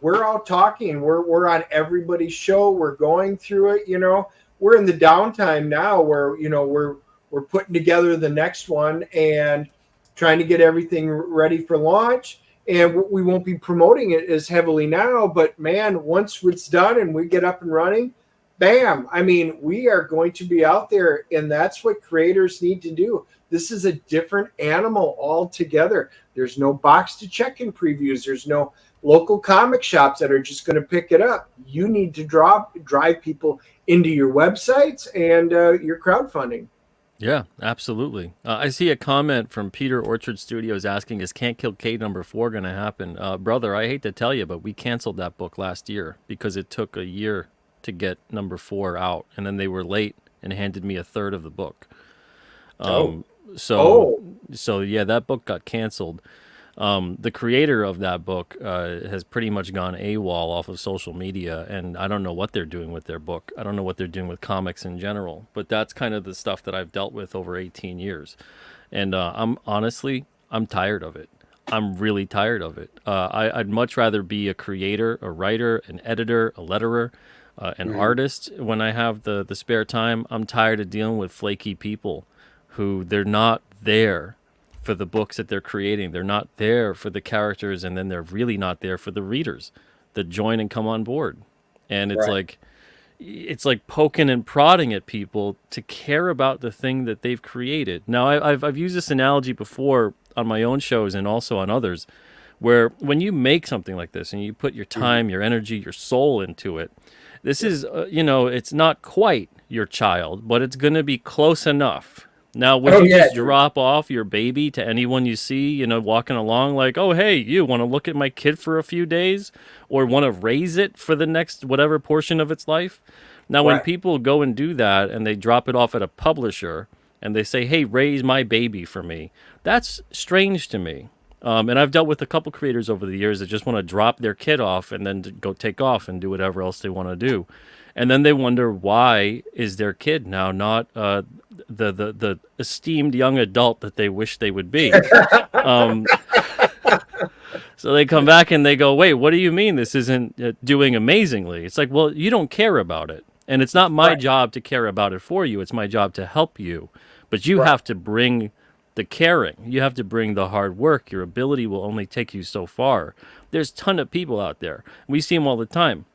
we're out talking. We're on everybody's show. We're going through it. We're in the downtime now where we're putting together the next one and trying to get everything ready for launch. And we won't be promoting it as heavily now. But man, once it's done and we get up and running, bam! I mean, we are going to be out there, and that's what creators need to do. This is a different animal altogether. There's no box to check in previews. There's no local comic shops that are just going to pick it up. You need to drive people into your websites and your crowdfunding. Yeah, absolutely. I see a comment from Peter Orchard Studios asking, is Can't Kill Kate #4 going to happen? Brother, I hate to tell you, but we canceled that book last year because it took a year to get #4 out, and then they were late and handed me a third of the book. So yeah, that book got canceled. The creator of that book has pretty much gone AWOL off of social media, and I don't know what they're doing with their book. I don't know what they're doing with comics in general, but that's kind of the stuff that I've dealt with over 18 years. And I'm tired of it. I'm really tired of it. I'd much rather be a creator, a writer, an editor, a letterer, an artist when I have the spare time. I'm tired of dealing with flaky people who they're not there for the books that they're creating. They're not there for the characters, and then they're really not there for the readers that join and come on board. And it's like poking and prodding at people to care about the thing that they've created. Now, I've used this analogy before on my own shows and also on others, where when you make something like this and you put your time, your energy, your soul into it, this is, it's not quite your child, but it's going to be close enough. Now, would you just drop off your baby to anyone you see, walking along like, oh, hey, you want to look at my kid for a few days or want to raise it for the next whatever portion of its life? Now, when people go and do that and they drop it off at a publisher and they say, hey, raise my baby for me, that's strange to me. And I've dealt with a couple creators over the years that just want to drop their kid off and then go take off and do whatever else they want to do. And then they wonder, why is their kid now not the esteemed young adult that they wish they would be? So they come back and they go, wait, what do you mean this isn't doing amazingly? It's like, well, you don't care about it. And it's not my job to care about it for you. It's my job to help you. But you have to bring the caring. You have to bring the hard work. Your ability will only take you so far. There's a ton of people out there. We see them all the time.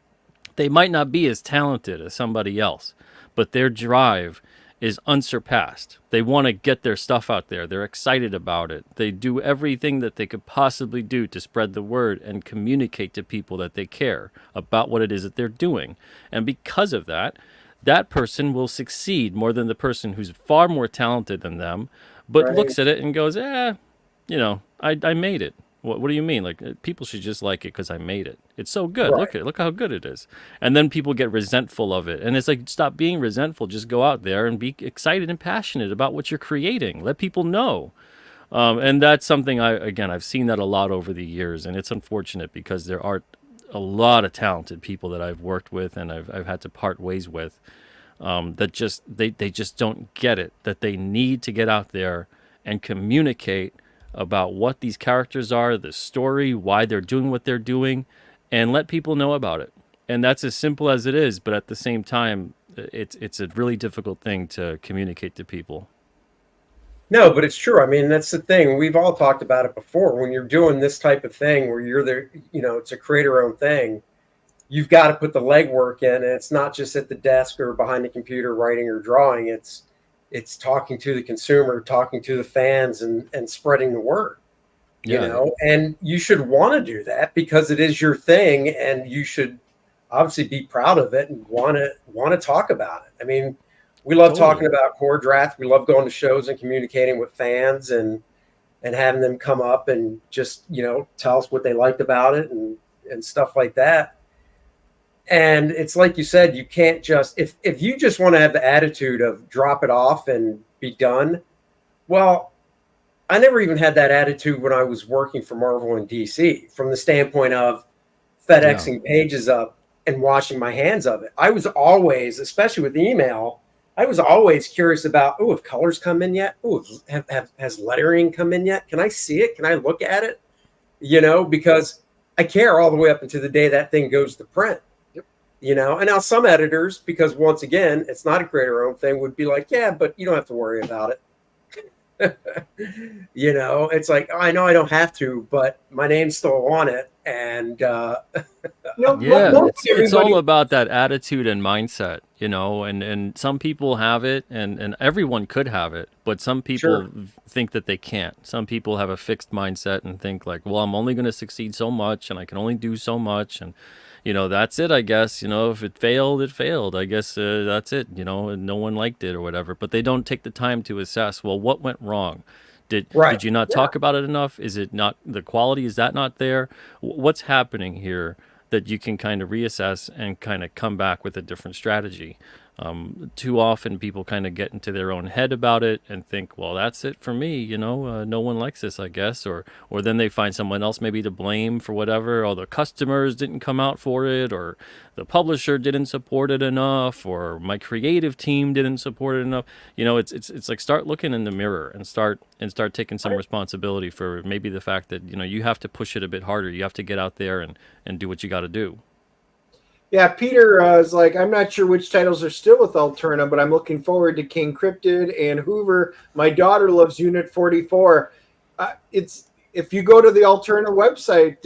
They might not be as talented as somebody else, but their drive is unsurpassed. They want to get their stuff out there. They're excited about it. They do everything that they could possibly do to spread the word and communicate to people that they care about what it is that they're doing. And because of that, that person will succeed more than the person who's far more talented than them, but looks at it and goes, I made it. What do you mean? Like, people should just like it because I made it. It's so good. Look how good it is. And then people get resentful of it. And it's like, stop being resentful. Just go out there and be excited and passionate about what you're creating. Let people know. And that's something I've seen that a lot over the years. And it's unfortunate because there are a lot of talented people that I've worked with and I've had to part ways with that just they just don't get it, that they need to get out there and communicate about what these characters are, the story, why they're doing what they're doing, and let people know about it. And that's as simple as it is, but at the same time, it's a really difficult thing to communicate to people. No, but it's true. I mean, that's the thing. We've all talked about it before. When you're doing this type of thing where you're there, it's a creator-owned thing, you've got to put the legwork in. And it's not just at the desk or behind the computer writing or drawing. It's talking to the consumer, talking to the fans, and spreading the word. And you should want to do that because it is your thing, and you should obviously be proud of it and want to talk about it. I mean, we love talking about Kor-Drath. We love going to shows and communicating with fans and having them come up and just tell us what they liked about it and stuff like that. And it's like you said, you can't just if you just want to have the attitude of drop it off and be done. Well, I never even had that attitude when I was working for Marvel and DC, from the standpoint of FedExing pages up and washing my hands of it. I was always, especially with email, I was always curious about, have colors come in yet? Has lettering come in yet? Can I see it? Can I look at it? Because I care all the way up until the day that thing goes to print. And now some editors, because once again, it's not a creator-owned thing, would be like, yeah, but you don't have to worry about it. It's like, I know I don't have to, but my name's still on it. And it's all about that attitude and mindset, and some people have it and everyone could have it, but some people think that they can't. Some people have a fixed mindset and think like, well, I'm only going to succeed so much and I can only do so much. And that's it, I guess. If it failed, it failed. I guess that's it. And no one liked it or whatever. But they don't take the time to assess, well, what went wrong? Did you not talk about it enough? Is it not the quality? Is that not there? What's happening here that you can kind of reassess and kind of come back with a different strategy? Too often people kind of get into their own head about it and think, well, that's it for me, no one likes this, I guess, or then they find someone else maybe to blame for whatever, or the customers didn't come out for it, or the publisher didn't support it enough, or my creative team didn't support it enough. It's like, start looking in the mirror and start taking some responsibility for maybe the fact that you have to push it a bit harder. You have to get out there and do what you got to do. Yeah, Peter is like, I'm not sure which titles are still with Alterna, but I'm looking forward to King Cryptid and Hoover. My daughter loves Unit 44. If you go to the Alterna website,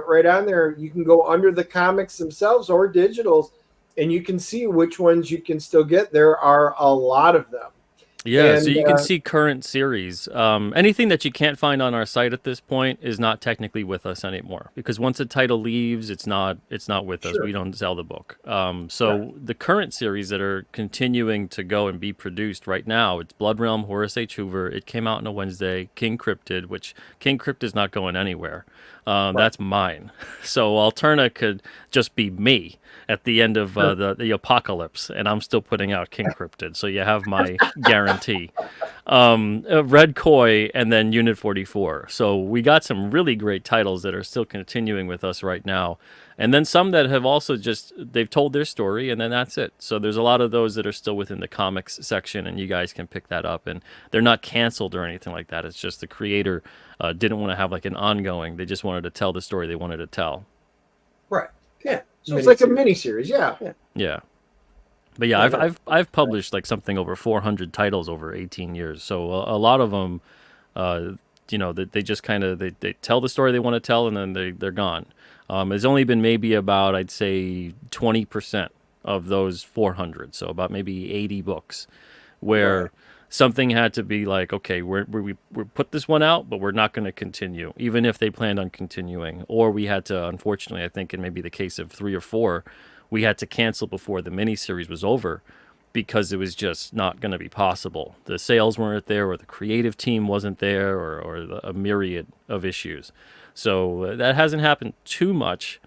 right on there, you can go under the comics themselves or digitals, and you can see which ones you can still get. There are a lot of them. Yeah, so you can see current series. Anything that you can't find on our site at this point is not technically with us anymore, because once a title leaves, it's not with us. We don't sell the book. The current series that are continuing to go and be produced right now, it's Blood Realm, Horace H. Hoover. It came out on a Wednesday. King Cryptid, which King Cryptid is not going anywhere. That's mine. So Alterna could just be me at the end of the apocalypse, and I'm still putting out King Cryptid. So you have my guarantee. Red Koi, and then Unit 44. So we got some really great titles that are still continuing with us right now. And then some that have also they've told their story, and then that's it. So there's a lot of those that are still within the comics section, and you guys can pick that up. And they're not canceled or anything like that. It's just the creator didn't want to have like an ongoing. They just wanted to tell the story they wanted to tell. Right. Yeah. So it's like a mini-series. Yeah. Yeah. But yeah, I've published like something over 400 titles over 18 years. So a lot of them, they just kind of they tell the story they want to tell, and then they're gone. There's only been maybe about, I'd say, 20% of those 400, so about maybe 80 books, where something had to be like, okay, we put this one out, but we're not going to continue, even if they planned on continuing. Or we had to, unfortunately, I think in maybe the case of 3 or 4, we had to cancel before the miniseries was over because it was just not going to be possible. The sales weren't there, or the creative team wasn't there, or a myriad of issues. So that hasn't happened too much,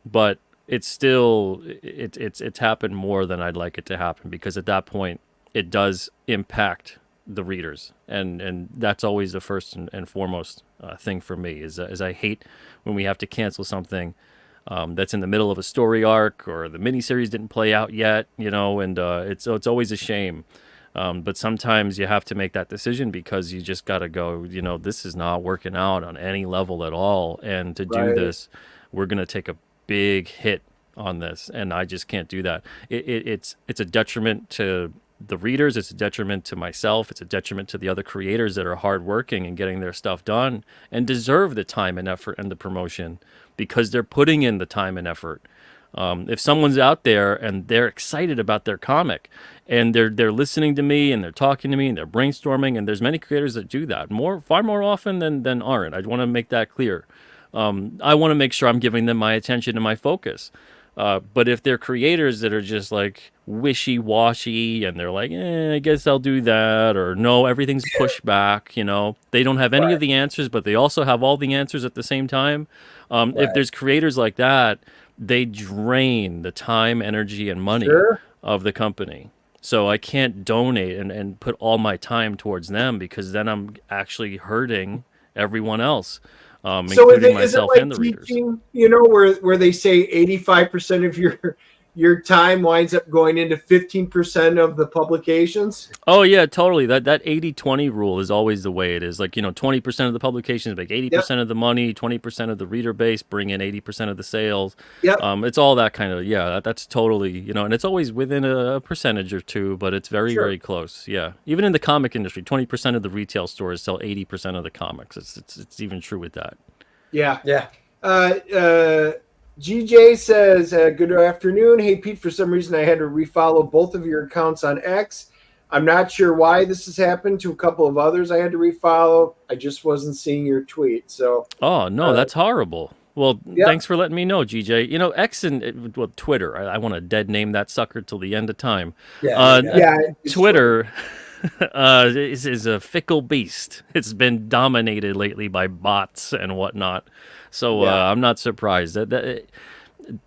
but it's still it's happened more than I'd like it to happen, because at that point it does impact the readers, and that's always the first and foremost thing for me is I hate when we have to cancel something that's in the middle of a story arc, or the miniseries didn't play out yet, and it's always a shame. But sometimes you have to make that decision, because you just got to go, this is not working out on any level at all. And to do this, we're going to take a big hit on this. And I just can't do that. It's a detriment to the readers. It's a detriment to myself. It's a detriment to the other creators that are hardworking and getting their stuff done and deserve the time and effort and the promotion, because they're putting in the time and effort. If someone's out there and they're excited about their comic, and they're listening to me, and they're talking to me, and they're brainstorming, and there's many creators that do that far more often than aren't. I want to make that clear. I want to make sure I'm giving them my attention and my focus. But if they're creators that are just like wishy-washy, and they're like, I guess I'll do that, or no, everything's pushed back, they don't have any of the answers, but they also have all the answers at the same time. If there's creators like that, they drain the time, energy, and money of the company. So I can't donate and put all my time towards them, because then I'm actually hurting everyone else, including myself and the readers. Where they say 85% of your time winds up going into 15% of the publications? Oh, yeah, totally. That 80-20 rule is always the way it is. Like, 20% of the publications make 80% of the money, 20% of the reader base bring in 80% of the sales. Yep. It's all that kind of, that's totally, and it's always within a percentage or two, but it's very, very close. Yeah. Even in the comic industry, 20% of the retail stores sell 80% of the comics. It's even true with that. Yeah. Yeah. GJ says, good afternoon. Hey, Pete, for some reason I had to refollow both of your accounts on X. I'm not sure why this has happened to a couple of others I had to refollow. I just wasn't seeing your tweet. So. Oh, no, that's horrible. Well, thanks for letting me know, GJ. X and Twitter, I want to dead name that sucker till the end of time. Twitter is a fickle beast. It's been dominated lately by bots and whatnot. So I'm not surprised. That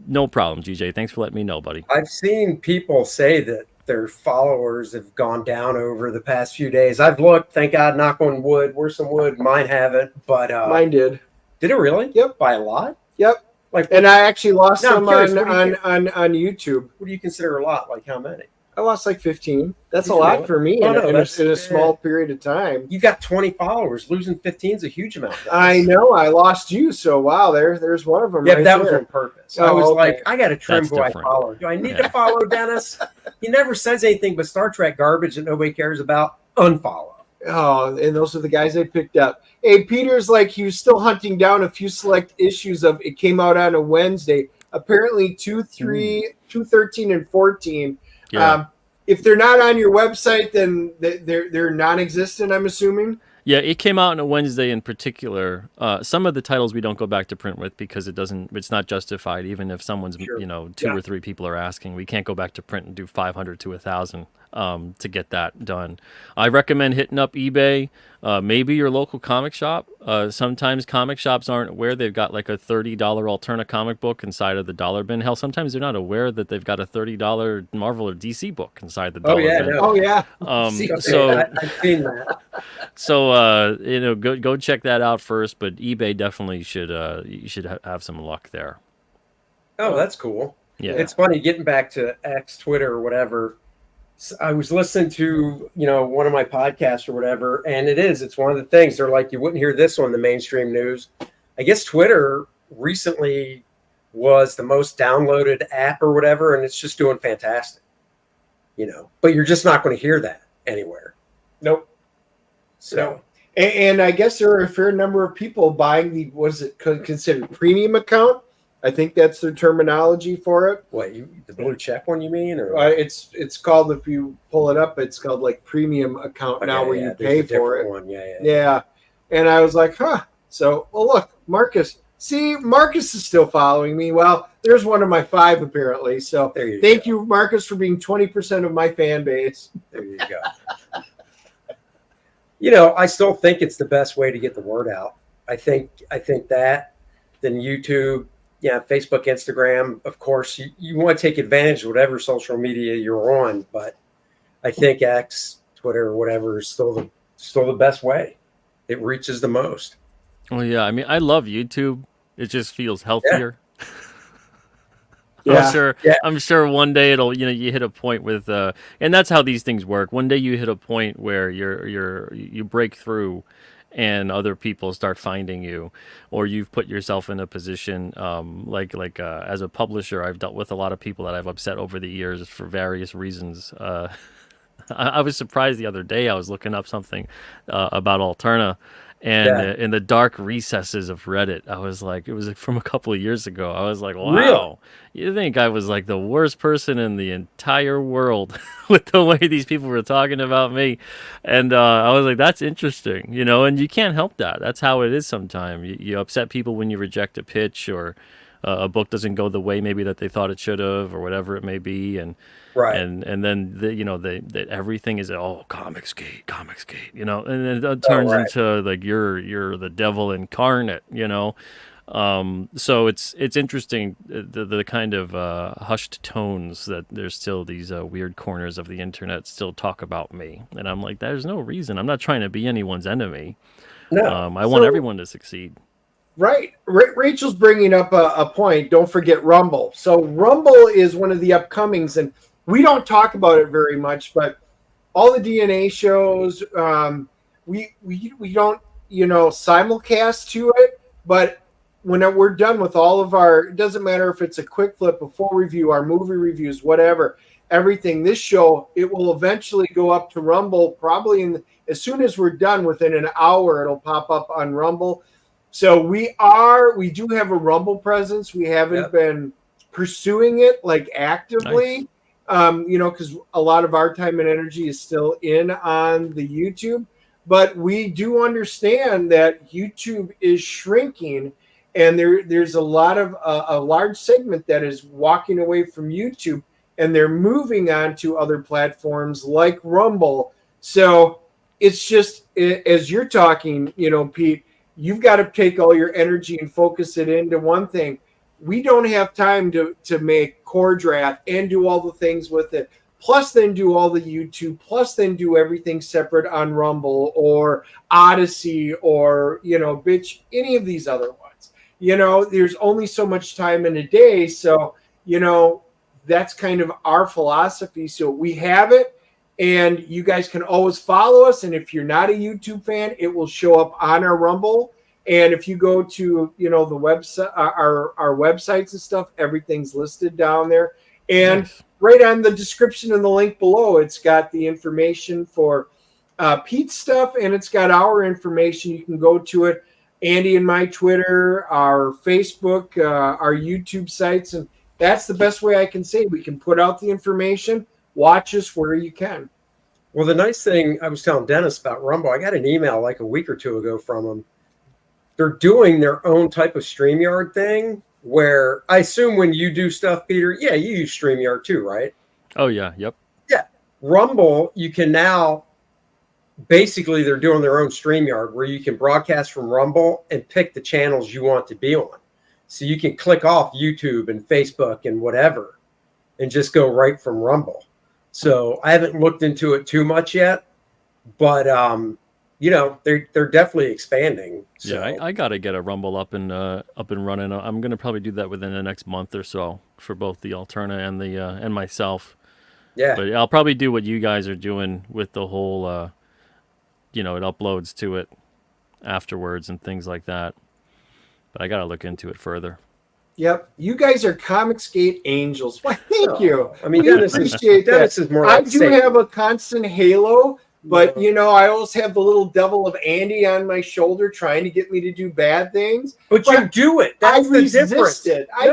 no problem, GJ. Thanks for letting me know, buddy. I've seen people say that their followers have gone down over the past few days. I've looked, thank God, knock on wood. Where's some wood? Mine haven't, but Mine did. Did it really? Yep. By a lot? Yep. Like, and I actually lost No, I'm some curious, on YouTube. what do you consider a lot? Like how many? I lost like 15. That's Did a you lot really? for me Oh, no, in that's- a small period of time. You got 20 followers. Losing 15 is a huge amount. guys. I know. I lost you. So wow, there's one of them. Yeah, right that was there. on purpose. Oh, I was okay. like, I got to trim That's who different. I follow. Do I need to follow Dennis? He never says anything but Star Trek garbage that nobody cares about. Unfollow. Oh, and those are the guys I picked up. Hey, Peter's like he was still hunting down a few select issues of it. Came out on a Wednesday. Apparently 2, 3, 2, 13, and 14. Yeah. If they're not on your website, then they're non-existent, I'm assuming. Yeah, it came out on a Wednesday in particular. Some of the titles we don't go back to print with because it's not justified. Even if someone's, Sure. 2 or 3 people are asking, we can't go back to print and do 500 to 1,000 to get that done. I recommend hitting up eBay, maybe your local comic shop. Sometimes comic shops aren't aware they've got like a $30 Alterna comic book inside of the dollar bin. Hell, sometimes they're not aware that they've got a $30 Marvel or DC book inside the dollar bin. no. Oh yeah. I've seen that. So go check that out first. But eBay definitely should you should have some luck there. Oh, that's cool. Yeah, It's funny getting back to X, Twitter, or whatever. I was listening to one of my podcasts or whatever, and it's one of the things they're like you wouldn't hear this on the mainstream news. I guess Twitter recently was the most downloaded app or whatever, and it's just doing fantastic. But you're just not going to hear that anywhere. Nope. So No. And I guess there are a fair number of people buying the what is it considered premium account? I think that's their terminology for it. what the blue check one you mean, or It's called, if you pull it up, it's called like premium account now, where you pay for it. One. Yeah. Yeah. And I was like, huh. So, well, look, Marcus. See, Marcus is still following me. Well, there's one of my 5 apparently. So There you thank go. you, Marcus, for being 20% of my fan base. There you go. I still think it's the best way to get the word out. I think that, then YouTube, Facebook, Instagram. Of course, you want to take advantage of whatever social media you're on, but I think X, Twitter, whatever is still the best way. It reaches the most. Well, yeah. I mean, I love YouTube. It just feels healthier. Yeah. I'm sure one day it'll, you hit a point with, and that's how these things work. One day you hit a point where you break through, and other people start finding you, or you've put yourself in a position, as a publisher, I've dealt with a lot of people that I've upset over the years for various reasons. I was surprised the other day. I was looking up something about Alterna. And in the dark recesses of Reddit, I was like, it was from a couple of years ago. I was like, wow, Really? You think I was like the worst person in the entire world with the way these people were talking about me. And I was like, that's interesting, and you can't help that. That's how it is sometimes. You upset people when you reject a pitch, or a book doesn't go the way maybe that they thought it should have, or whatever it may be. And Right. And then that everything is Comicsgate, and then it turns into like you're the devil incarnate, So it's interesting the kind of hushed tones that there's still these weird corners of the internet still talk about me, and I'm like, there's no reason. I'm not trying to be anyone's enemy. No. I want everyone to succeed. Right. Rachel's bringing up a point. Don't forget Rumble. So Rumble is one of the upcomings, and we don't talk about it very much, but all the DNA shows, we don't, simulcast to it. But when we're done with all of it doesn't matter if it's a quick flip, a full review, our movie reviews, whatever, everything. This show, it will eventually go up to Rumble. Probably as soon as we're done, within an hour, it'll pop up on Rumble. So we do have a Rumble presence. We haven't been pursuing it like actively. Nice. Because a lot of our time and energy is still on the YouTube. But we do understand that YouTube is shrinking, and there's a lot of a large segment that is walking away from YouTube, and they're moving on to other platforms like Rumble. So it's just, as you're talking, Pete, you've got to take all your energy and focus it into one thing. We don't have time to make Kor-Drath and do all the things with it. plus then do all the YouTube, plus then do everything separate on Rumble or Odyssey or, Bitch, any of these other ones. There's only so much time in a day. So, that's kind of our philosophy. So we have it, and you guys can always follow us. And if you're not a YouTube fan, it will show up on our Rumble. And if you go to, the website, our websites and stuff, everything's listed down there. And Nice. right on the description and the link below, it's got the information for Pete's stuff, and it's got our information. You can go to it. Andy and my Twitter, our Facebook, our YouTube sites, and that's the best way I can say we can put out the information. Watch us where you can. Well, the nice thing, I was telling Dennis about Rumble, I got an email like a week or two ago from them. They're doing their own type of StreamYard thing where I assume when you do stuff, Peter, yeah, you use StreamYard too, right? Oh, yeah. Yep. Yeah. Rumble, you can now, basically they're doing their own StreamYard where you can broadcast from Rumble and pick the channels you want to be on. So you can click off YouTube and Facebook and whatever and just go right from Rumble. So I haven't looked into it too much yet, but they're definitely expanding. So. Yeah, I got to get a Rumble up and running. I'm going to probably do that within the next month or so for both the Alterna and the and myself. Yeah. But I'll probably do what you guys are doing with the whole, it uploads to it afterwards and things like that. But I got to look into it further. Yep, you guys are Comicsgate angels. Why, thank you. I mean, we appreciate that. Dennis is more like I do have a constant halo, but I always have the little devil of Andy on my shoulder trying to get me to do bad things. But you do it. That's I the difference. resist it. You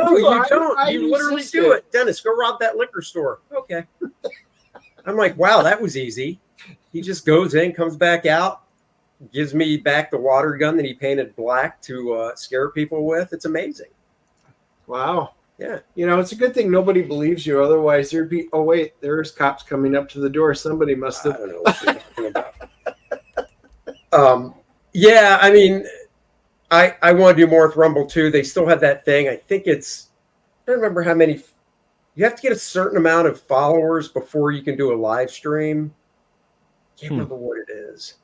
don't. You literally do it. Dennis, go rob that liquor store. Okay. I'm like, wow, that was easy. He just goes in, comes back out, gives me back the water gun that he painted black to scare people with. It's amazing. Wow. Yeah. It's a good thing nobody believes you. Otherwise, there'd be, oh, wait, there's cops coming up to the door. Somebody must have. I don't know what you're talking about. Yeah, I mean, I want to do more with Rumble too. They still have that thing. I think I don't remember how many. You have to get a certain amount of followers before you can do a live stream. Can't remember what it is.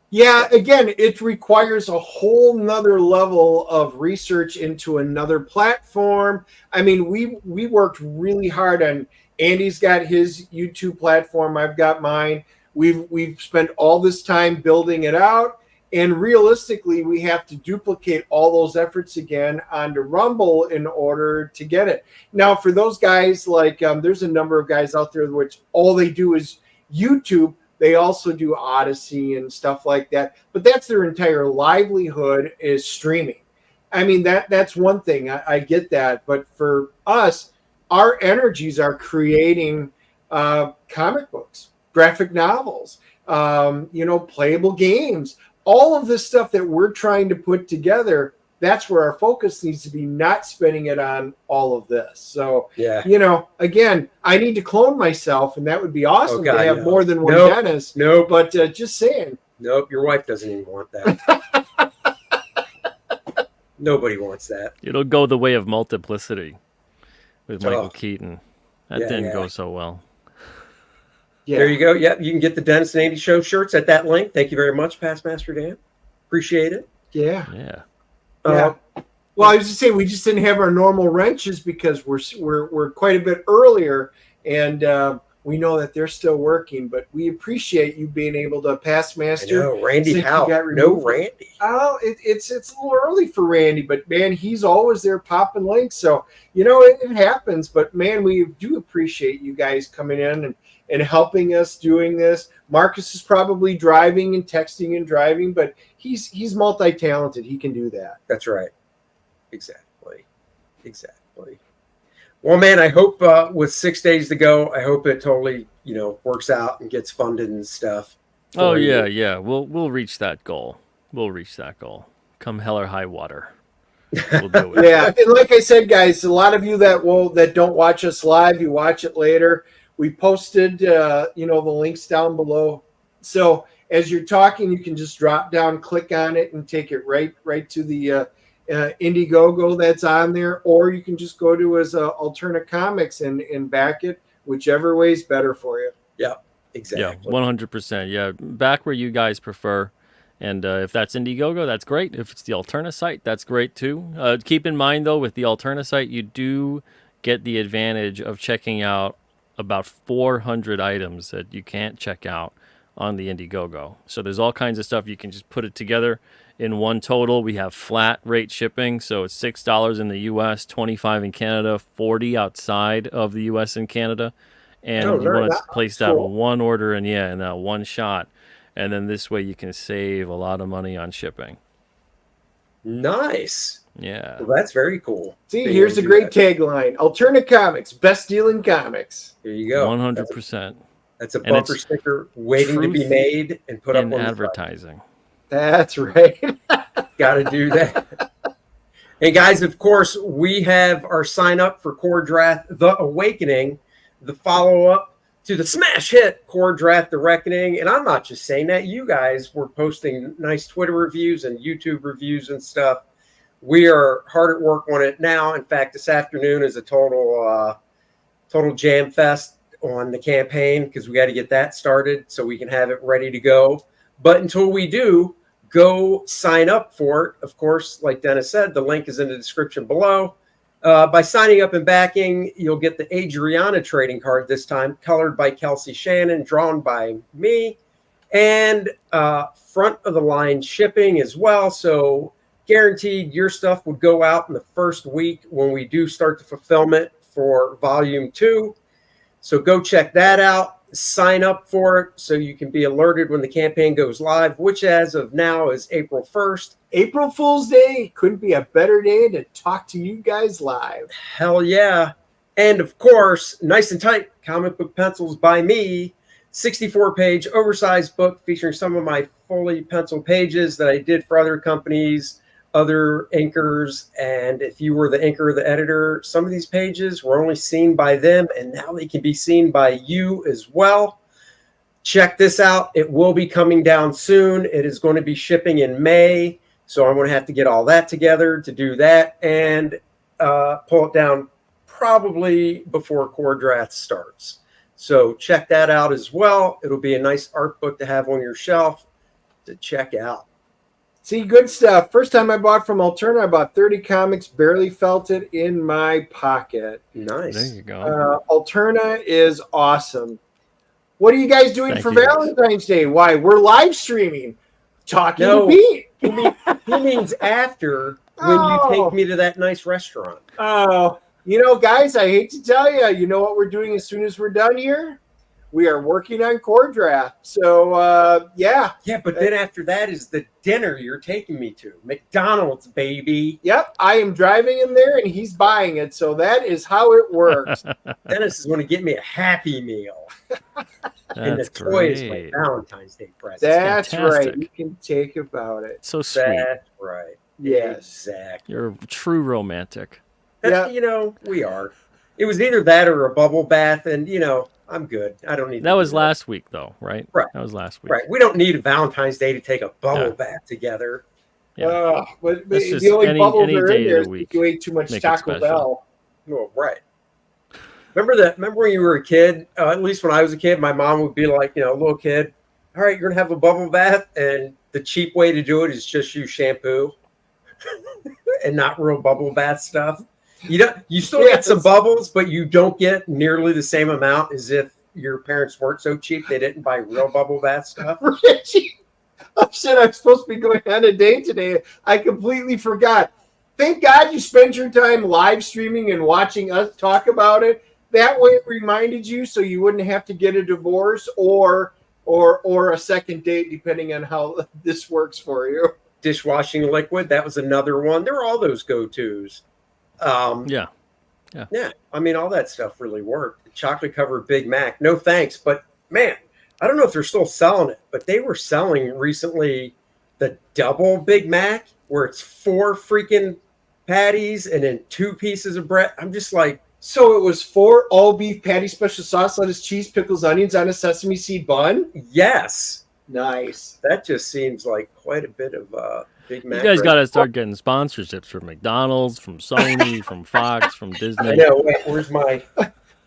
Yeah, again, it requires a whole nother level of research into another platform. I mean, we worked really hard on. Andy's got his YouTube platform. I've got mine. We've spent all this time building it out, and realistically, we have to duplicate all those efforts again onto Rumble in order to get it. Now, for those guys, like there's a number of guys out there which all they do is YouTube. They also do Odyssey and stuff like that, but that's their entire livelihood is streaming. I mean, that's one thing. I get that, but for us, our energies are creating comic books, graphic novels, playable games, all of this stuff that we're trying to put together. That's where our focus needs to be, not spending it on all of this. So, again, I need to clone myself, and that would be awesome to have more than one Dennis. No, but just saying. Nope, your wife doesn't even want that. Nobody wants that. It'll go the way of multiplicity with Michael Keaton. That didn't go so well. Yeah. There you go. Yep, you can get the Dennis and Andy Show shirts at that link. Thank you very much, Past Master Dan. Appreciate it. Yeah. Yeah. Well, I was just saying we just didn't have our normal wrenches because we're quite a bit earlier, and we know that they're still working. But we appreciate you being able to pass master. No, Randy, how? No, Randy. Oh, it's a little early for Randy, but man, he's always there popping links. So it happens. But man, we do appreciate you guys coming in and helping us doing this. Marcus is probably driving and texting and driving, but he's multi-talented. He can do that. That's right. Exactly. Well, man, I hope with 6 days to go, I hope it totally, works out and gets funded and stuff. Oh yeah. We'll reach that goal. Come hell or high water. We'll do it. Yeah, and like I said, guys, a lot of you that don't watch us live, you watch it later. We posted, the links down below. So as you're talking, you can just drop down, click on it, and take it right to the Indiegogo that's on there. Or you can just go to his Alterna Comics and back it. whichever way's better for you. Yeah, exactly. Yeah, 100%. Yeah, back where you guys prefer. And if that's Indiegogo, that's great. If it's the Alterna site, that's great too. Keep in mind, though, with the Alterna site, you do get the advantage of checking out about 400 items that you can't check out on the Indiegogo. So there's all kinds of stuff. You can just put it together in one total. We have flat rate shipping, so it's $6 in the U.S., $25 in Canada, $40 outside of the U.S. and Canada. And you want to place that one order in that one shot. And then this way you can save a lot of money on shipping. Nice. Yeah. Well, that's very cool. See, here's a great tagline. Alterna Comics, best deal in comics. There you go. 100%. That's a bumper sticker waiting to be made and put up on advertising. That's right. Got to do that. And guys, of course, we have our sign up for Kor-Drath the Awakening, the follow-up to the smash hit Kor-Drath the Awakening. And I'm not just saying that. You guys were posting nice Twitter reviews and YouTube reviews and stuff. We are hard at work on it now. In fact, this afternoon is a total jam fest on the campaign because we got to get that started so we can have it ready to go. But until we do, go sign up for it. Of course, like Dennis said, the link is in the description below. By signing up and backing, you'll get the Adriana trading card this time, colored by Kelsey Shannon, drawn by me, and front of the line shipping as well. So guaranteed your stuff would go out in the first week when we do start the fulfillment for volume 2. So go check that out. Sign up for it so you can be alerted when the campaign goes live, which as of now is April 1st. April Fool's Day. Couldn't be a better day to talk to you guys live. Hell yeah. And of course, nice and tight, comic book pencils by me. 64-page oversized book featuring some of my fully penciled pages that I did for other companies, other inkers. And if you were the inker or the editor, some of these pages were only seen by them, and now they can be seen by you as well. Check this out. It will be coming down soon. It is going to be shipping in May. So I'm going to have to get all that together to do that and pull it down probably before Kor-Drath starts. So check that out as well. It'll be a nice art book to have on your shelf to check out. See, good stuff. First time I bought from Alterna, I bought 30 comics, barely felt it in my pocket. Nice. There you go. Alterna is awesome. What are you guys doing for Valentine's Day? Why? We're live streaming. Talking to Pete. He means after when you take me to that nice restaurant. Oh, guys, I hate to tell you, you know what we're doing as soon as we're done here? We are working on Kor-Drath. So, yeah. Yeah, but then after that is the dinner you're taking me to. McDonald's, baby. Yep, I am driving him there, and he's buying it. So that is how it works. Dennis is going to get me a Happy Meal. And the toy is my Valentine's Day present. That's right. You can take about it. So sweet. That's right. Yes. Exactly. You're a true romantic. Yeah. We are. It was either that or a bubble bath, and, I'm good. I don't need that. Was last week, though, right? Right. That was last week. Right. We don't need a Valentine's Day to take a bubble bath together. Yeah. But the only bubbles are in there is if you ate too much Taco Bell. Oh, right. Remember when you were a kid? At least when I was a kid, my mom would be like, little kid, all right, you're going to have a bubble bath. And the cheap way to do it is just use shampoo and not real bubble bath stuff. You still get some bubbles, but you don't get nearly the same amount as if your parents weren't so cheap they didn't buy real bubble bath stuff. Oh, shit, I'm supposed to be going on a date today. I completely forgot. Thank God you spent your time live streaming and watching us talk about it. That way it reminded you so you wouldn't have to get a divorce or a second date, depending on how this works for you. Dishwashing liquid, that was another one. There were all those go-tos. Yeah. I mean, all that stuff really worked. Chocolate covered Big Mac, no thanks. But man, I don't know if they're still selling it, but they were selling recently the double Big Mac where it's 4 freaking patties and then 2 pieces of bread. I'm just like, so it was 4 all beef patty, special sauce, lettuce, cheese, pickles, onions on a sesame seed bun. Yes, nice. That just seems like quite a bit of Big Mac. You guys got to start getting sponsorships from McDonald's, from Sony, from Fox, from Disney. I know. Wait, where's my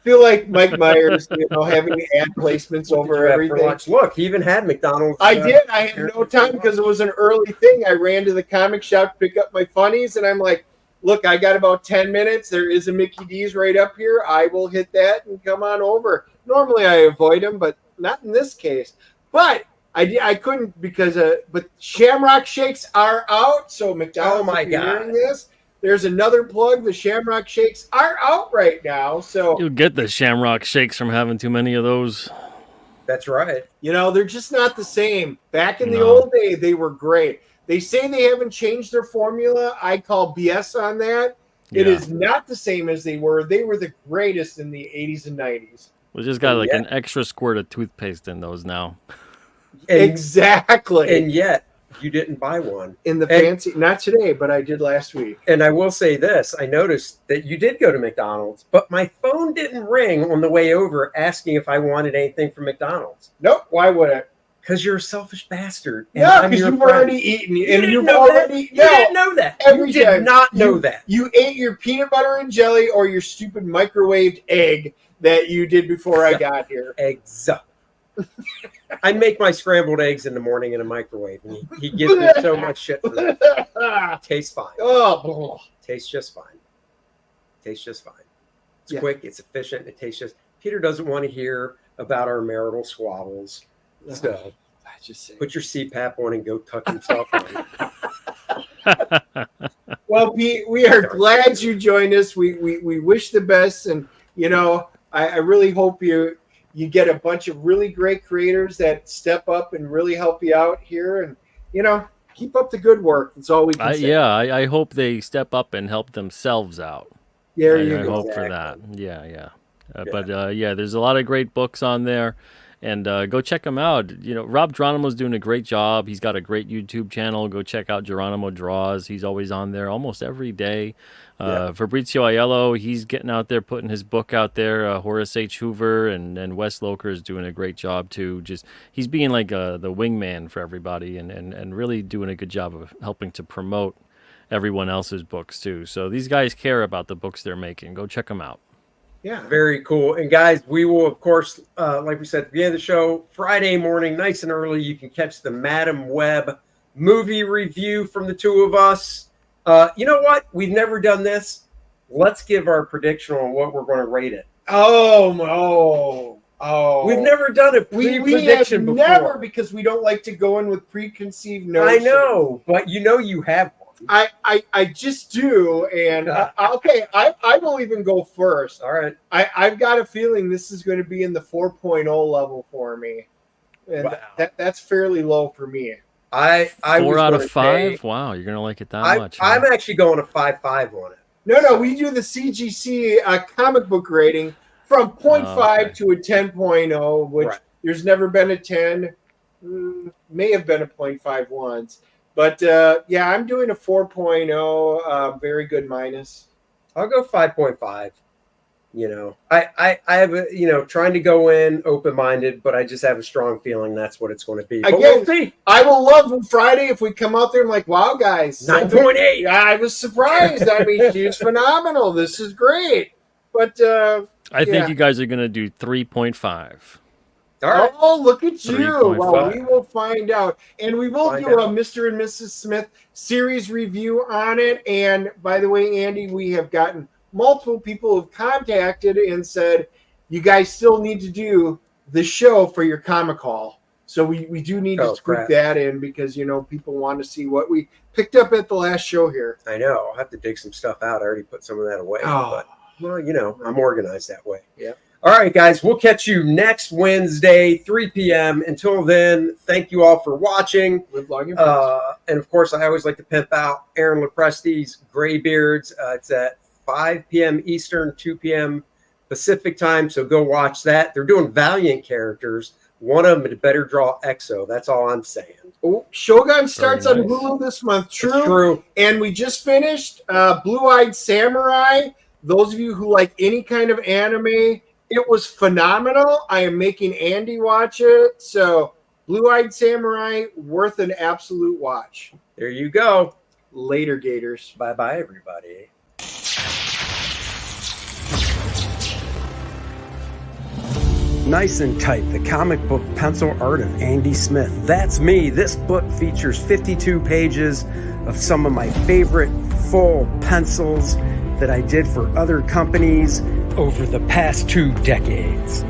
feel like Mike Myers, having ad placements over everything. Look, he even had McDonald's. I did. I had no time because it was an early thing. I ran to the comic shop to pick up my funnies, and I'm like, look, I got about 10 minutes. There is a Mickey D's right up here. I will hit that and come on over. Normally I avoid them, but not in this case. But I couldn't because but Shamrock Shakes are out. So McDonald's, oh my God, hearing this, there's another plug. The Shamrock Shakes are out right now. So you'll get the Shamrock Shakes from having too many of those. That's right. They're just not the same. Back in the old day, they were great. They say they haven't changed their formula. I call BS on that. It is not the same as they were. They were the greatest in the 80s and 90s. We just got an extra squirt of toothpaste in those now. Exactly. And yet, you didn't buy one. Fancy, not today, but I did last week. And I will say this. I noticed that you did go to McDonald's, but my phone didn't ring on the way over asking if I wanted anything from McDonald's. Nope. Why would it? Because you're a selfish bastard. No, because you've already eaten. You didn't know that. You didn't know that. You did not know that. You ate your peanut butter and jelly or your stupid microwaved egg that you did before I got here. Eggs. I make my scrambled eggs in the morning in a microwave, and he gives me so much shit for that. Tastes fine. Oh, tastes just fine. Tastes just fine. It's quick. It's efficient. It tastes just. Peter doesn't want to hear about our marital squabbles. So put your CPAP on and go tuck yourself in. Well, Pete, we are glad you joined us. We wish the best, and I really hope you get a bunch of really great creators that step up and really help you out here, and keep up the good work. That's all we can say. I hope they step up and help themselves out. I hope for that. Yeah. But there's a lot of great books on there. And go check him out. Rob Geronimo's doing a great job. He's got a great YouTube channel. Go check out Geronimo Draws. He's always on there almost every day. Fabrizio Aiello, he's getting out there, putting his book out there. Horace H. Hoover and Wes Loker is doing a great job too. He's being like the wingman for everybody and really doing a good job of helping to promote everyone else's books too. So these guys care about the books they're making. Go check them out. Yeah, very cool. And guys, we will, of course, like we said at the beginning of the show, Friday morning, nice and early, you can catch the Madam Web movie review from the two of us. You know what? We've never done this. Let's give our prediction on what we're going to rate it. Oh. We've never done a pre-prediction before. Never, because we don't like to go in with preconceived notions. I know, but you have one. I just do, and okay, I will even go first. All right. I've got a feeling this is going to be in the 4.0 level for me, and that's fairly low for me. I 4 out of 5. Wow, you're gonna like it that much. I'm actually going to 5.5 on it. No, we do the CGC comic book rating from 0.5 to a 10.0, which there's never been a 10. May have been a 0.5 once. But, I'm doing a 4.0, very good minus. I'll go 5.5. I have trying to go in open-minded, but I just have a strong feeling that's what it's going to be. But again, we'll see. I will love Friday if we come out there and like, wow, guys. 9.8. I was surprised. I mean, she's phenomenal. This is great. But I think you guys are going to do 3.5. All right. Oh, look at you. 3.5. Well, we will find out. And we will do a Mr. and Mrs. Smith series review on it. And by the way, Andy, we have gotten multiple people who have contacted and said, you guys still need to do the show for your comic haul. So we do need to group that in because, people want to see what we picked up at the last show here. I know. I'll have to dig some stuff out. I already put some of that away. Oh. But, I'm organized that way. Yeah. All right, guys, we'll catch you next Wednesday, 3 p.m. Until then, thank you all for watching. Live long and, of course, I always like to pimp out Aaron Lepresti's Graybeards. It's at 5 p.m. Eastern, 2 p.m. Pacific time, so go watch that. They're doing Valiant characters. One of them had better draw Exo. That's all I'm saying. Oh, Shogun starts on Hulu this month. True. And we just finished Blue-Eyed Samurai. Those of you who like any kind of anime, it was phenomenal. I am making Andy watch it. So Blue-Eyed Samurai, worth an absolute watch. There you go. Later, Gators. Bye-bye, everybody. Nice and Tight, the comic book pencil art of Andy Smith. That's me. This book features 52 pages of some of my favorite full pencils that I did for other companies over the past 2 decades.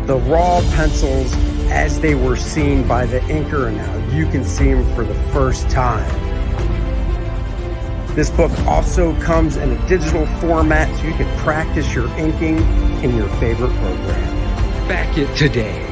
The raw pencils as they were seen by the inker, and now you can see them for the first time. This book also comes in a digital format so you can practice your inking in your favorite program. Back it today.